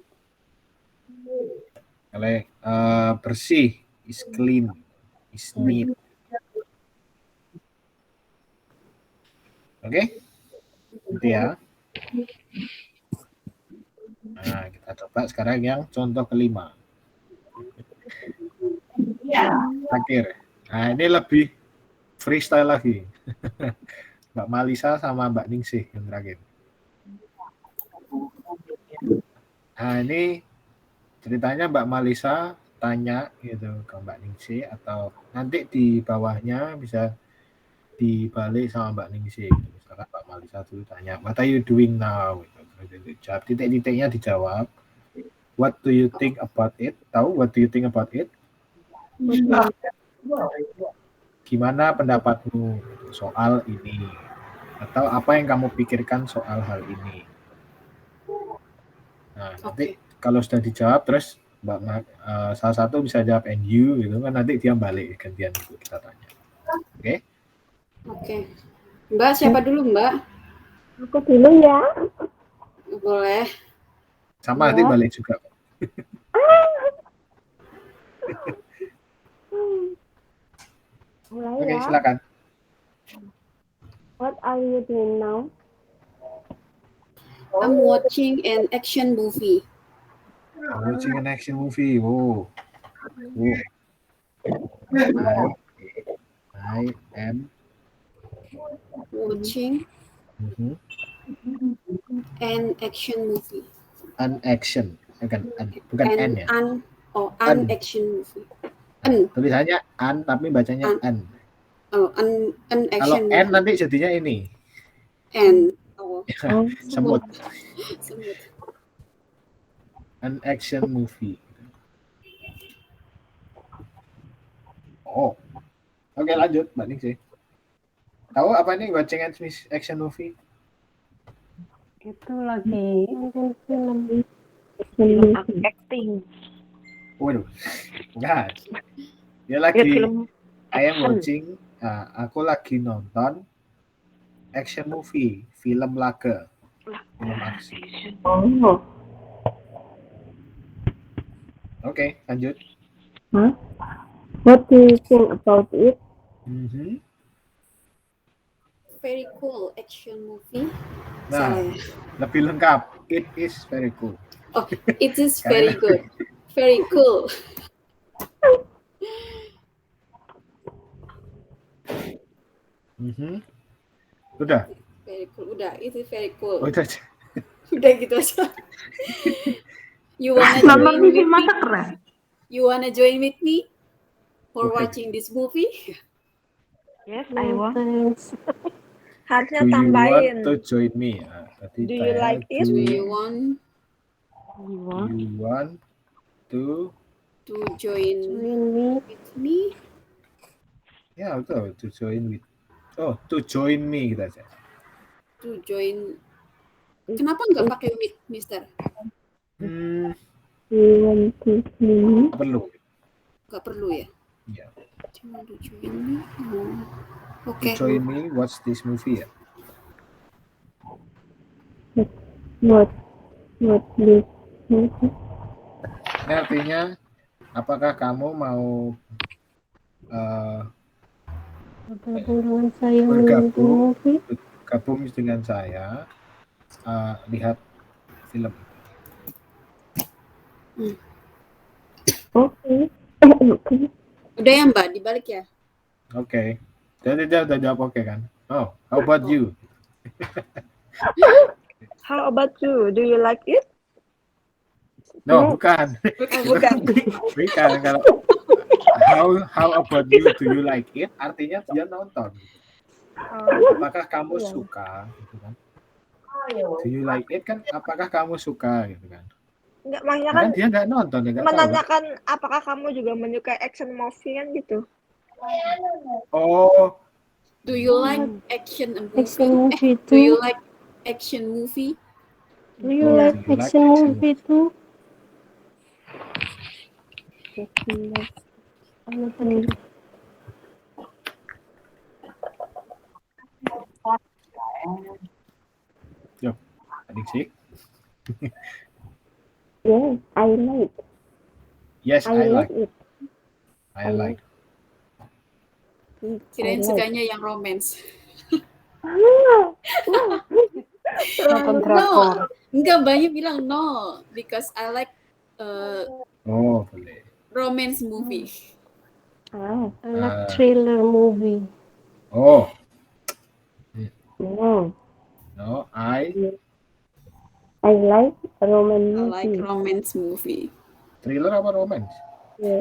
Kalau bersih is clean, is neat. Oke? Gitu ya. Nah, kita coba sekarang yang contoh kelima. Terakhir. Nah, ini lebih freestyle lagi. Mbak Malisa sama Mbak Ningsih yang terakhir. Nah, ini ceritanya Mbak Malisa tanya gitu ke Mbak Ningsih, atau nanti di bawahnya bisa dibalik sama Mbak Ningsih. Misalkan Mbak Malisa dulu tanya, what are you doing now? Jawab, titik-titiknya dijawab. What do you think about it? Tahu what do you think about it? Gimana pendapatmu soal ini? Atau apa yang kamu pikirkan soal hal ini? Nah, nanti kalau sudah dijawab, terus salah satu bisa jawab and you, gitu kan, nanti dia balik gantian itu kita tanya. Oke? Oke. Mbak, siapa dulu Mbak? Aku dulu ya. Boleh. Sama nanti balik juga. Mulai Oke, ya. silakan. What are you doing now? I'm watching an action movie. Watching an action movie. Wow. I am Watching an action movie. an action. Bukan N ya. An action movie. Tulisannya an tapi bacanya an. Oh, an Kalau action N movie. nanti jadinya ini. N. Oh, Semut. semut. An action movie. Oh. Oke, lanjut Mbak Ningsih. Tahu apa ini watching an action movie? Itu lagi Film acting. Waduh. Enggak. Dia Ya, lagi film I am action. watching, aku lagi nonton action movie, film laga, film aksi. Oh. Oke, lanjut. Huh? What do you think about it? Very cool action movie. Nah, Salah ya? lebih lengkap. It is very cool. Oh, it is very good. Very cool. Udah. Very cool. Udah, it is very cool. Udah. Udah gitu aja. You wanna join Nonton with TV me? masa keren. You wanna join with me for Okay. watching this movie? Yes, I want. Thanks. Harusnya Do you tambahin. want to join me? Tadi Do you saya, like it? Do you want you want to? to join Join me. with me? Ya, betul. To join with. Oh, to join me kita aja. To join. Kenapa nggak pakai with, Mister? Do you want to me? Perlu. Nggak perlu ya? Ya. Cuma to join me. Oh. To Oke. join me watch this movie ya. What? What this? Ini artinya apakah kamu mau Bergabung dengan saya menonton movie? bergabung dengan saya lihat film. Oke. Udah ya Mbak, dibalik ya. Oke. Jadi dia udah jawab oke kan? Oh, how about you? How about you? Do you like it? No, bukan. Bukan. Bukan. Kalau how about you? Do you like it? Artinya dia nonton. Apakah kamu suka? Gitu kan? Do you like it kan? Apakah kamu suka? Gitu kan? Enggak, makanya Kan kan dia nggak nonton, dia nggak tahu. menanyakan apakah kamu juga menyukai action movie kan gitu. Oh, Do you like action Action movie? movie Do you too? like action movie? Do you Oh, like do you like action action movie too? Ano pa rin? yo, adik sih. Yes, I like. Yes, I like. it. I like. Kirain sukanya yang romance. Nonton drakor. Enggak, banyak bilang no because I like Oh, boleh. romance movie. I like thriller movie. Oh, No, no, I I like I romance like movie. romance movie. thriller apa romance?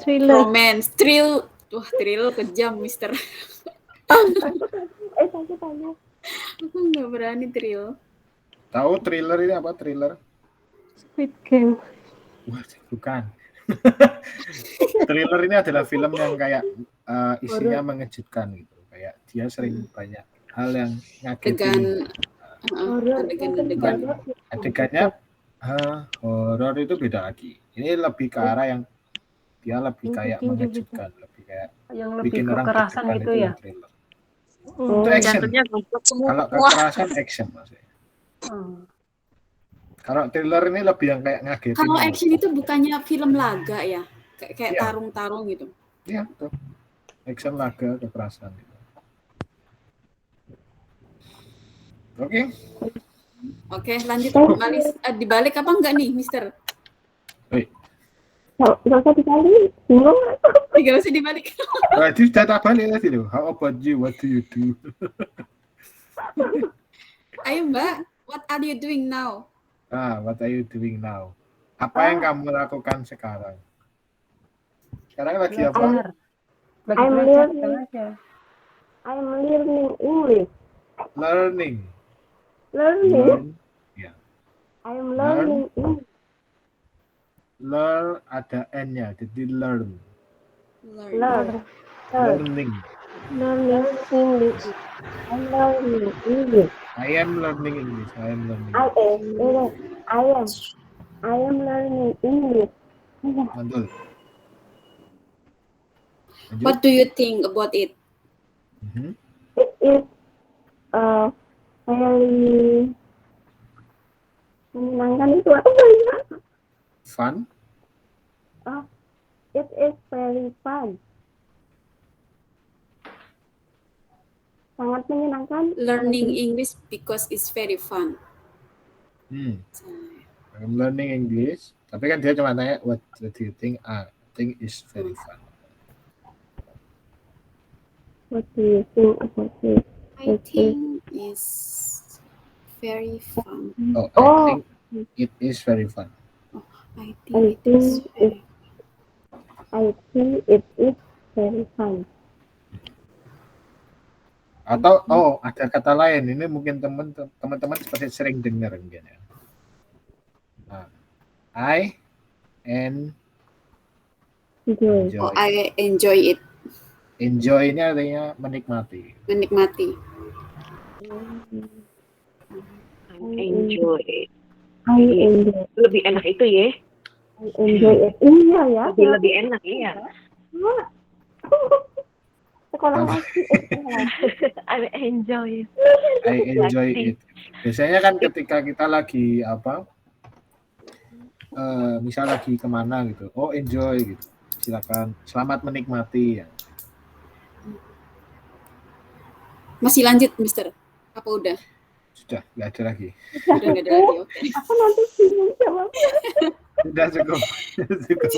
Thriller. Romance, thrill. Wah, thrill kejam, Mister. Saya tanya. Aku nggak berani thrill. Tahu thriller ini apa? Thriller? Squid Game. Wah, bukan. Thriller ini adalah film yang kayak isinya mengejutkan gitu. Kayak dia sering banyak hal yang ngagetin. Adegan-adegan. Adegannya horor itu beda lagi. Ini lebih ke arah yang dia lebih kayak mengejutkan, lebih kayak Yang lebih bikin orang kekerasan deg-degan gitu itu ya. yang thriller. Itu action. Jantungnya goblok semua. Kalau kekerasan action maksudnya. Kalau thriller ini lebih yang kayak ngagetin. Kalau action itu bukannya film laga ya? Kayak Iya. tarung-tarung gitu. Iya, betul. Action laga kekerasan gitu. Oke. Oke, lanjut. Dibalik apa enggak nih, Mister? Nggak usah dibalik. Bingung. Enggak usah dibalik. Berarti sudah tak balik tadi loh. How about you? What do you do? Ayo Mbak, what are you doing now? What are you doing now? Apa yang kamu lakukan sekarang? Sekarang lagi apa? Lagi I'm belajar learning. aja. I'm learning English. Learning. Learning. Ya. I'm learning English. Learn ada N-nya, jadi learn. Learn. Learning. Learning English. I'm learning English. I am learning English. I am learning. I am learning English. Mantul. Lanjut. What do you think about it? It is very menyenangkan itu apa ya? Fun. It is very fun. Sangat menyenangkan. Learning English because it's very fun. I'm learning English. Tapi kan dia cuma tanya, what do you think? I think is very fun. What do you think about it? I think it's very fun. Oh, I think it is very fun. I think it is very I think it is very fun. Atau ada kata lain, ini mungkin teman-teman seperti sering dengar mungkin ya. I enjoy. Oh, I enjoy it. Enjoy ini artinya menikmati. Menikmati. Enjoy. I enjoy. Lebih enak itu ya. I enjoy it. Iya ya. Lebih enak iya. Sekolah lagi. I enjoy it. I enjoy it. Biasanya kan ketika kita lagi misal lagi kemana gitu, oh enjoy gitu, silakan, selamat menikmati ya. Masih lanjut, Mister? Apa udah? Sudah, nggak ada lagi. Udah nggak ada lagi, oke. Aku nanti bingung jawabnya. Sudah cukup. Cukup.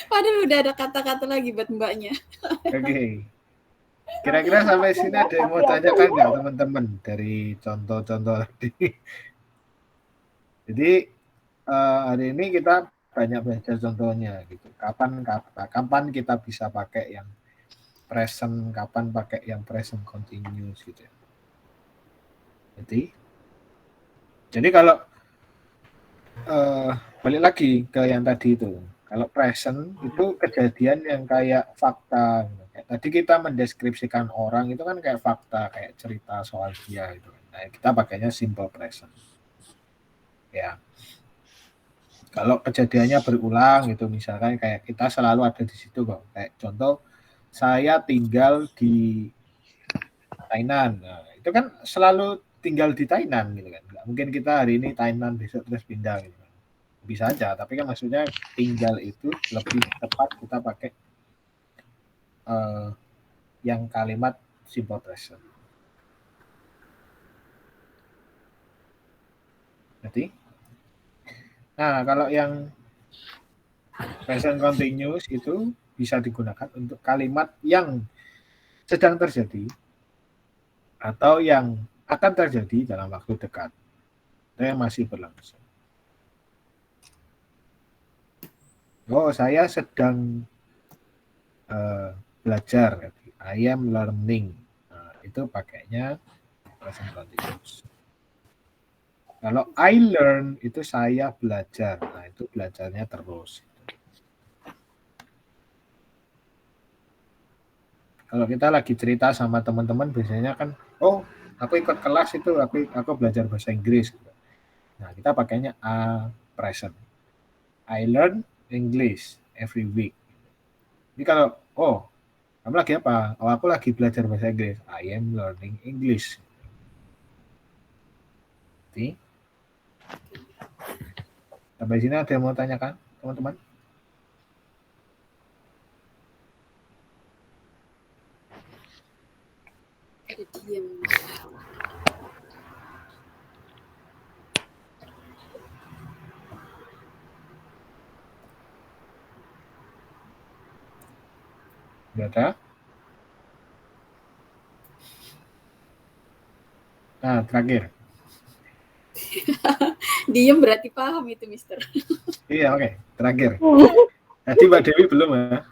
Padahal udah ada kata-kata lagi buat mbaknya. Oke. Kira-kira sampai sini ada yang mau tanyakan nggak teman-teman dari contoh-contoh tadi? Jadi hari ini kita banyak belajar contohnya gitu. Kapan kita bisa pakai yang present, kapan pakai yang present continuous gitu ya. Jadi kalau balik lagi ke yang tadi itu, kalau present itu kejadian yang kayak fakta. Gitu. Kayak tadi kita mendeskripsikan orang itu kan kayak fakta, kayak cerita soal dia gitu. Nah, kita pakainya simple present. Ya. Kalau kejadiannya berulang gitu, misalkan kayak kita selalu ada di situ kok. Kayak contoh, saya tinggal di Tainan. Nah, itu kan selalu tinggal di Tainan gitu kan. Nggak mungkin kita hari ini Tainan, besok terus pindah gitu kan. Bisa aja, tapi kan maksudnya tinggal itu lebih tepat kita pakai yang kalimat simple present. Jadi, nah kalau yang present continuous itu bisa digunakan untuk kalimat yang sedang terjadi atau yang akan terjadi dalam waktu dekat atau yang masih berlangsung. Oh, saya sedang belajar. I am learning. Nah, itu pakainya present continuous. Kalau I learn itu saya belajar. Nah, itu belajarnya terus. Kalau kita lagi cerita sama teman-teman biasanya kan, oh, aku ikut kelas itu, aku belajar bahasa Inggris. Nah, kita pakainya present. I learn English every week. Jadi kalau, oh, kamu lagi apa? Oh, aku lagi belajar bahasa Inggris. I am learning English. Jadi, sampai sini ada yang mau tanyakan, teman-teman? Ada diam. Tidak ada? Nah, terakhir. Diem berarti paham itu, Mister. Iya, oke. Terakhir. Tadi Mbak Dewi belum ya?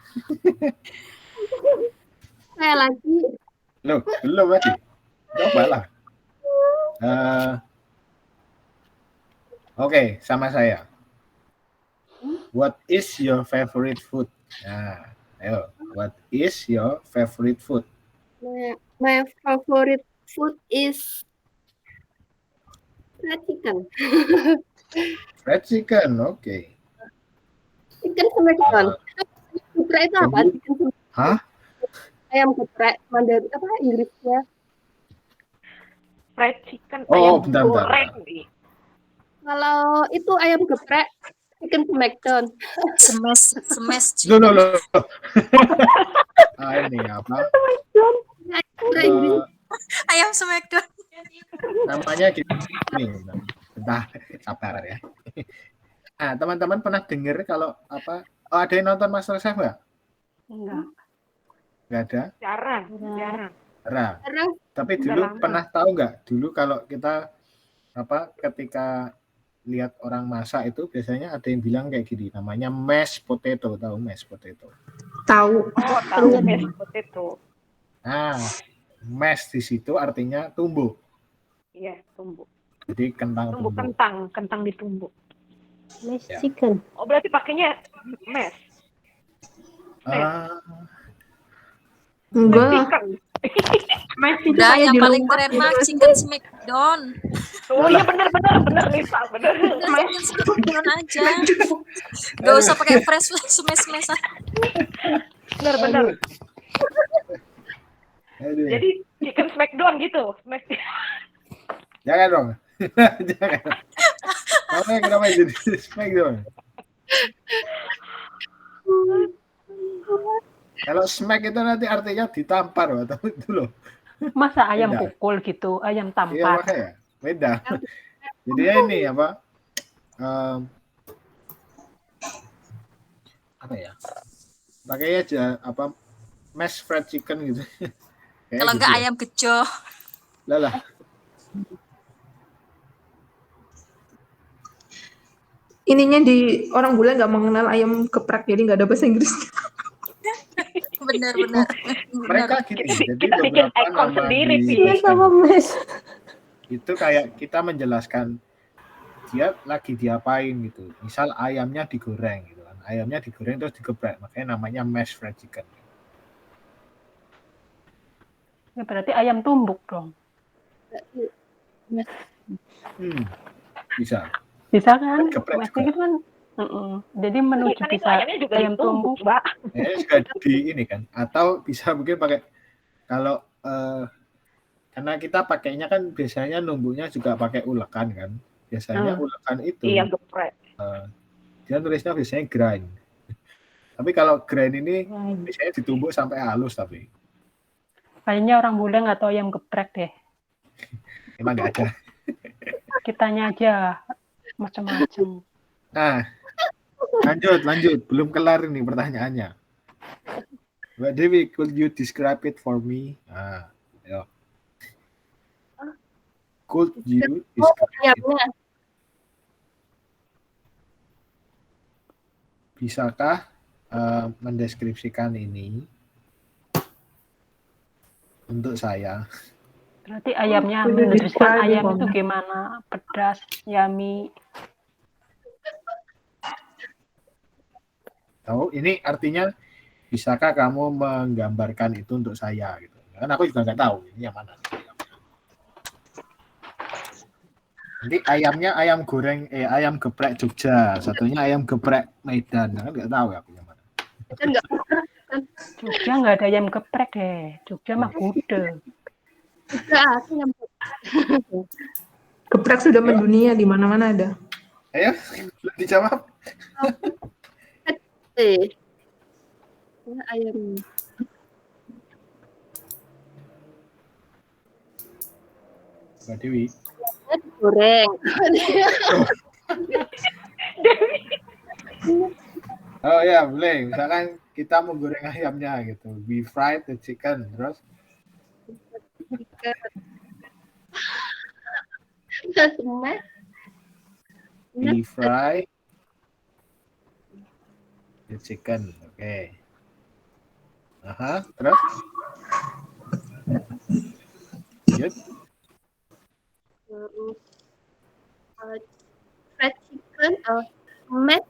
Saya lagi. Loh, belum tadi. Cobalah. Oke, sama saya. What is your favorite food? Nah, ayo. What is your favorite food? My favorite food is fried chicken. Fried chicken, oke. Chicken smackdown. Geprek itu apa? Chicken smackdown. Hah? Ayam geprek, Mandarin apa Inggrisnya? Fried chicken, Oh, ayam bentar. goreng. Kalau itu ayam geprek, chicken smackdown. Smash. Loh. Ini apa? Ayam smackdown. Namanya gini. Bentar, sabar ya. Nah, teman-teman pernah dengar kalau apa? Oh, ada yang nonton MasterChef nggak? Enggak. Nggak ada? Jarang. Jarang. Tapi dulu pernah tahu nggak? Dulu kalau kita ketika lihat orang masak itu biasanya ada yang bilang kayak gini, namanya mashed potato. Tahu mashed potato? Tahu. Oh, tahu mashed potato. Nah, mashed di situ artinya tumbuk. Iya, tumbuk. Jadi kentang tumbuk. Kentang ditumbuk. Mashed Ya. chicken. Oh, berarti pakainya mash. Enggak. Udah, yang paling keren mah chicken smackdown. Oh iya benar Lisa, benar. Chicken smackdown aja. Gak usah pakai fresh smash. Benar. Aduh. Jadi chicken smackdown gitu. Jangan dong. Jangan. Kenapa jadi smack dong? Kalau smack itu nanti artinya ditampar atau itu loh. Masa ayam Beda. pukul gitu, ayam Iya tampar. makanya beda. Jadi ini apa? Apa ya? Pakai aja apa? Mashed fried chicken gitu. Kayak Kalau gitu enggak ya. ayam gejo. Lah. Ininya di orang bule nggak mengenal ayam geprek, jadi nggak ada bahasa Inggris. Benar. Mereka gini, jadi Kita bikin beberapa icon nama sendiri, di Pi. Sama mes. itu kayak kita menjelaskan dia lagi diapain gitu. Misal ayamnya digoreng gitu kan. Ayamnya digoreng terus digeprek, makanya namanya mashed fried chicken. Ya, berarti ayam tumbuk dong. Bisa. Bisa kan? Geprek Masih juga. gitu kan. Jadi menuju Kan itu bisa ayamnya juga ayam ditumbuk, tumbuk. Mbak. Juga di ini kan. Atau bisa mungkin pakai kalau karena kita pakainya kan biasanya numbuknya juga pakai ulekan kan. Biasanya ulekan itu Iya, geprek. dia tulisnya biasanya grind. Tapi kalau grind ini biasanya ditumbuk sampai halus tapi. Kayaknya orang bule nggak tahu ayam geprek deh. Emang nggak ada. Kitanya aja macam-macam. Nah, lanjut. Belum kelar ini pertanyaannya. Mbak Dewi, could you describe it for me? Ayo. Could you describe it? Bisakah mendeskripsikan ini untuk saya? Berarti ayamnya mendeskripsikan ayam itu gimana? Pedas, yummy. Tahu, ini artinya bisakah kamu menggambarkan itu untuk saya gitu. Kan aku juga nggak tahu ini yang mana. Nanti ayamnya ayam goreng, ayam geprek Jogja, satunya ayam geprek Medan, kan nggak tahu aku yang mana. Jogja nggak ada ayam geprek deh. Jogja mah gudeg. Geprek sudah mendunia, di mana-mana ada. Ayo, dijawab. Ayam. Mbak Dewi. Goreng. Oh ya, boleh. Misalkan kita mau goreng ayamnya gitu. We fried the chicken, terus we fry the chicken. Oke. Terus? Lanjut. Terus fried chicken mashed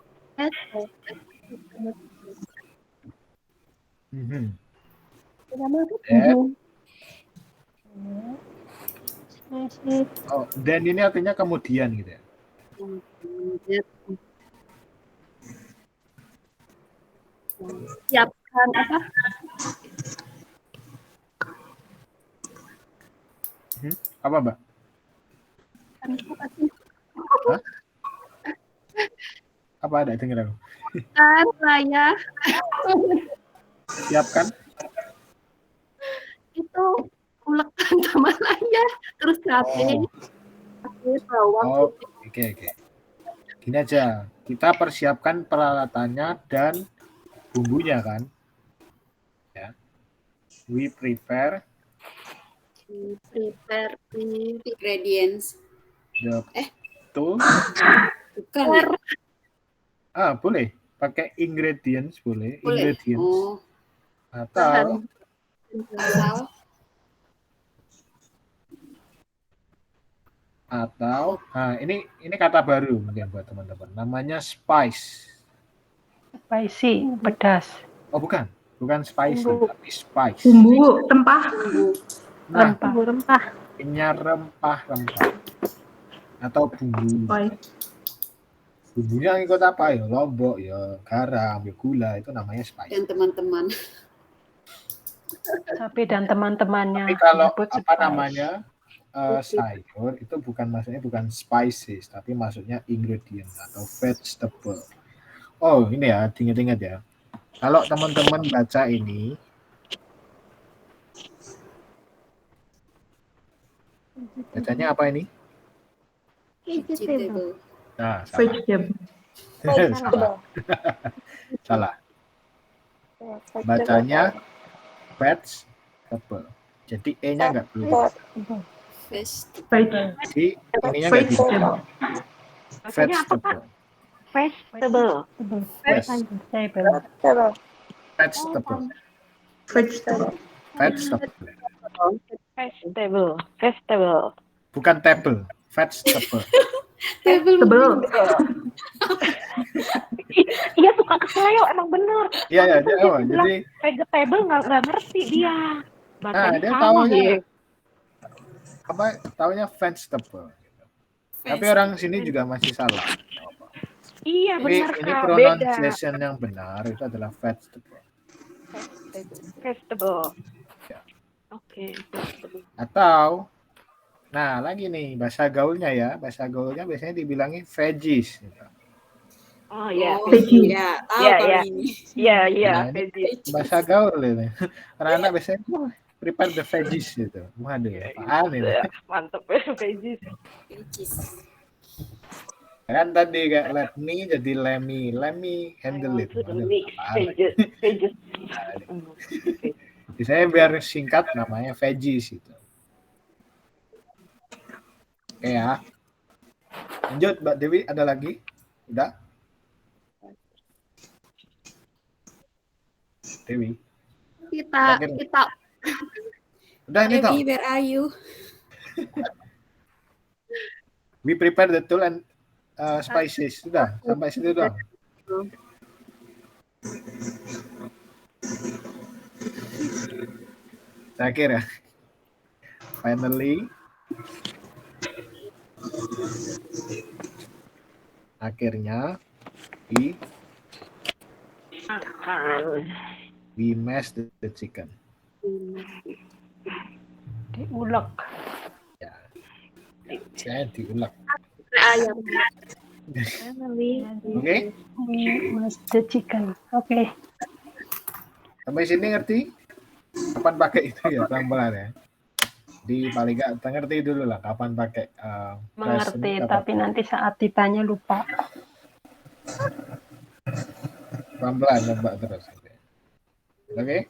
Dan ini artinya kemudian gitu ya. Siapkan apa? Apa, Mbak? Apa ada dengar aku? Kan saya Siapkan itu ulekan sama saya, terus cabai, bawang. Oke. Gini aja, kita persiapkan peralatannya dan bumbunya kan. Ya. We prepare Ingredients. the tools. Bukan ya? Boleh. Pakai ingredients boleh. Boleh. Ingredients. Atau ini kata baru mungkin buat teman-teman. Namanya spice. Spicy, pedas. Oh, bukan spicy, tapi spice. Bumbu, rempah. Nah, Rempah. punya rempah-rempah atau bumbu. Bumbunya ikut apa ya? Lombok, ya garam, ya gula, itu namanya spice. Dan teman-teman. Sapi dan teman-temannya. Tapi kalau disebut apa spice. namanya? sayur itu maksudnya bukan spices, tapi maksudnya ingredient atau vegetable. Oh, ini ya, ingat-ingat ya. Kalau teman-teman baca ini, bacanya apa ini? Vegetable. Nah, salah. Vegetable. Salah. Salah. Bacanya vegetable. Jadi E-nya nggak perlu. Vegetable. Jadi ininya nggak bisa. Vegetable. Vegetable. Vegetable. Vegetable. Vegetable. Vegetable. Vegetable. Vegetable. Bukan table. Vegetable. Tebel. Iya suka keseleo emang bener. Iya ya. Jadi Vegetable nggak ngerti dia. Bacanya dia sama taunya ya. apa? Taunya vegetable. Tapi orang sini juga masih salah. Iya benar Ini Kak. Beda. pronunciation yang benar itu adalah vegetable. Vegetable. Ya. Oke. Vegetable. Atau, nah lagi nih bahasa gaulnya ya. Bahasa gaulnya biasanya dibilangin veggies. Gitu. Oh iya. Veggie. Ya, tahu Iya, kalau iya. ini. Iya iya. Nah, ini Veggies. bahasa gaul ini. Anak-anak biasanya prepare the veggies gitu. Waduh, apaan ini? Mantep ya veggies. Veggies. Kan tadi kayak let me jadi let me handle it. Waduh, apaan lagi? Veggies. Saya biar singkat namanya veggies itu. Oke ya. Lanjut Mbak Dewi, ada lagi? Udah? Dewi. Kita Udah ini toh. Debbie, where are you? We prepare the tool and spices. Sudah, sampai situ doang. Terakhir ya. Finally. Akhirnya we mash the chicken. Diulek. Ya. Saya diulek. ayam. Oke? Mas the chicken. Oke. Sampai sini ngerti? Kapan pakai itu ya pelan-pelan ya. Di paling nggak ngerti dulu lah kapan pakai Mengerti, present, tapi nanti saat ditanya lupa. pelan-pelan nembak terus. Oke?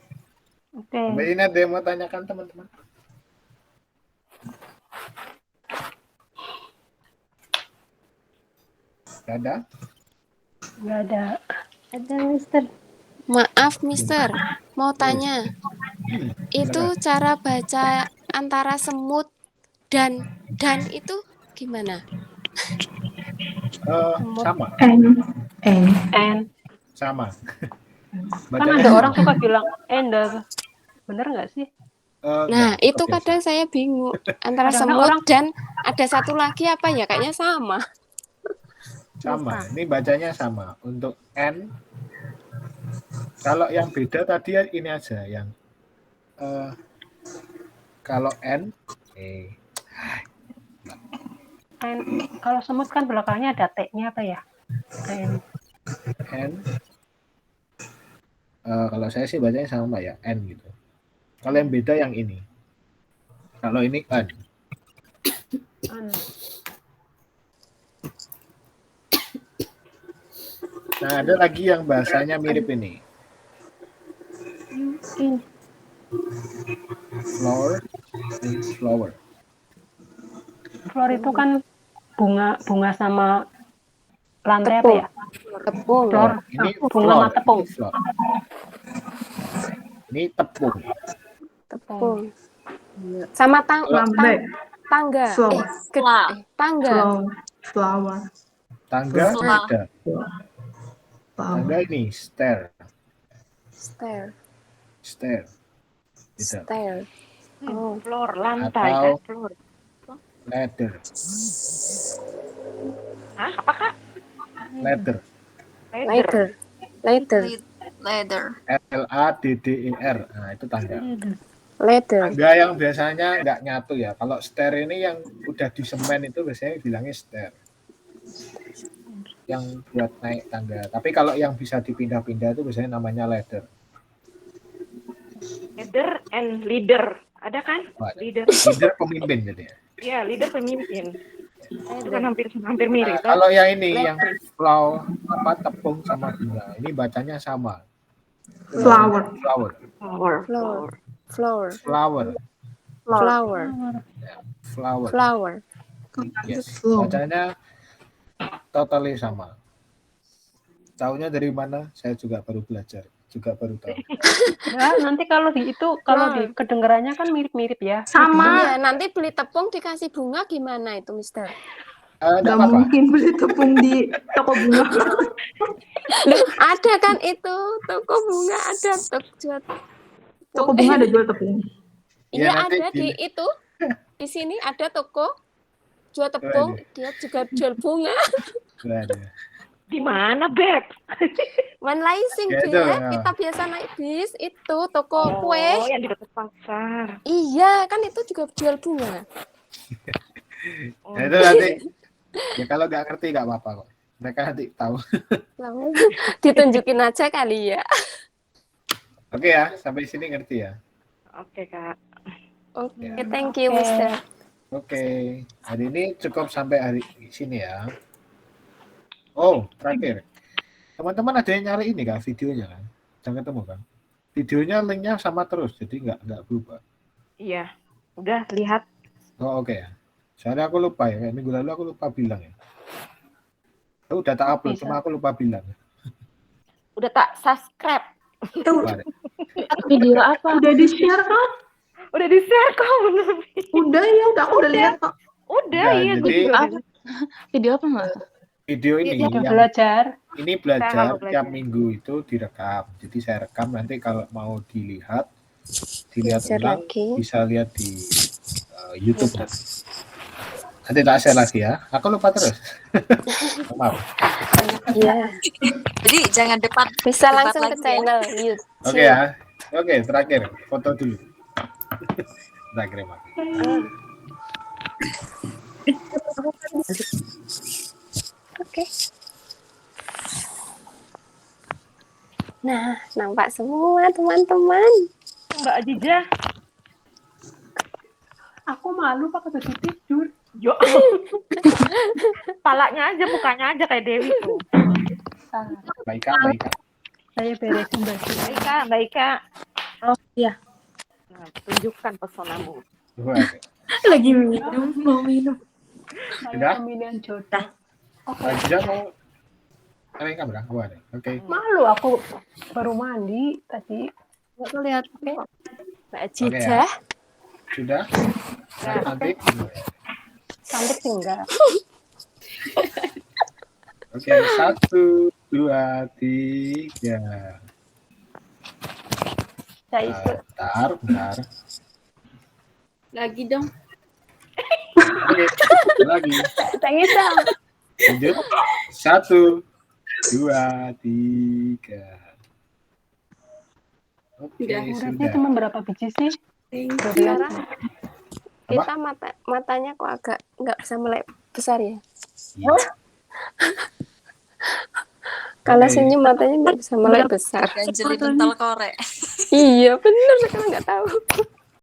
Oke. Sampai ini ada yang mau tanyakan teman-teman? Nggak ada? Nggak ada. Ada Mister. Maaf Mister, mau tanya. Itu cara baca antara semut dan itu gimana? Sama. And Sama. kan ada orang suka bilang ender. Bener nggak sih? Nah, itu kadang saya bingung antara semut dan ada satu lagi apa ya? Kayaknya sama. Sama. Ini bacanya sama. Untuk N, kalau yang beda tadi ini aja yang kalau N, And kalau semut kan belakangnya ada T-nya apa ya? N. Kalau saya sih bacanya sama ya, N gitu. Kalau yang beda yang ini. Kalau ini N. Nah, ada lagi yang bahasanya mirip ini. Flower and flower. Flower itu kan bunga sama lantai apa ya? Tepung. Flor. Ini Bunga flower. sama tepung. Ini tepung. Tepung. Sama tangga. Flower. Tangga. Flower. Tangga ada. Tangga ini stair. Stair. Stair. Gitu. Stair. Oh. Floor, lantai Atau kan floor. ladder. Hah, apa Kak? Ladder. Ladder. Ladder. Leather. LADDER. Nah, itu tangga. Ladder. Tangga yang biasanya nggak nyatu ya. Kalau stair ini yang udah di semen itu biasanya bilangnya stair. Yang buat naik tangga. Tapi kalau yang bisa dipindah-pindah itu biasanya namanya ladder. Leader and leader. Ada kan? Leader. Leader pemimpin jadi ya. Iya, leader pemimpin. Itu kan hampir mirip. Nah, kalau yang ini yang tepung sama bunga, ini bacanya sama. Flower. Flower. Flower. Flower. Flower. Flower. Flower. Yes. Bacanya totally sama. Taunya dari mana? Saya juga baru belajar, juga baru tahu. Ya, nanti kalau di kedengarannya kan mirip-mirip ya. Sama. Iya, nanti beli tepung dikasih bunga gimana itu, Mister? Nggak mungkin beli tepung di toko bunga. Loh, ada kan itu toko bunga ada jual. Toko bunga ada jual tepung. Iya, ada di itu. Di sini ada toko jual tepung, dia juga jual bunga. Di mana, Beb? One Laising, Ya, Beb. itu, ya. Kita biasa naik bis, itu toko kue. Oh, yang di dekat pasar. Iya, kan itu juga jual bunga. Nah, itu nanti ya kalau nggak ngerti nggak apa-apa kok. Mereka nanti tahu. Ditunjukin aja kali ya. Oke ya, sampai sini ngerti ya. Oke, Kak. Oke, thank you, Mister. Oke, hari ini cukup sampai hari sini ya. Oh, terakhir. Teman-teman ada yang nyari ini kan videonya kan? Jangan ketemu kan? Videonya linknya sama terus, jadi nggak berubah. Iya. Udah lihat. Oh, oke ya. Soalnya aku lupa ya, kayak minggu lalu aku lupa bilang ya. Udah tak upload, cuma aku lupa bilang. Udah tak subscribe. Video apa? Udah di-share kan? Udah di-share kok. Udah ya, aku udah lihat kok. Udah, Ya, iya. jadi Video apa nggak? video ini Yang yang belajar. ini belajar tiap minggu itu direkam. Jadi saya rekam, nanti kalau mau dilihat Belajar ulang lagi. bisa lihat di YouTube nanti tak share lagi ya. Aku lupa terus. Maaf. Iya. Jadi jangan debat. Bisa debat langsung ke lagi ya. channel YouTube. Oke ya. Oke, terakhir foto dulu. Terakhir Mak. Oke. Nah, nampak semua teman-teman. Mbak Ajijah. Aku malu pakai baju tidur. Yo. Palanya aja, mukanya aja kayak Dewi tuh. Baika. Saya beresin baju. Baika. Oh iya. Nah, tunjukkan pesonamu. Lagi minum, mau minum. Sudah? Pemilihan jodoh. Aja mau rekam dah. Oke. Malu aku baru mandi tadi. Nggak lihat. Mbak Oke, Jijah. ya. Sudah? Cantik. Cantik sih enggak. Oke, 1, 2, 3. Saya ikut. Bentar. Lagi dong. Oke, lagi. Thanks dong. Lanjut. 1, 2, 3. Oke, Udah. Uratnya sudah. cuma berapa biji sih? Sekarang kita matanya kok agak nggak bisa melek besar ya. Iya. Kalau Oke. senyum matanya nggak bisa melek besar. Dan jeli bental korek. Iya bener, sekarang nggak tahu.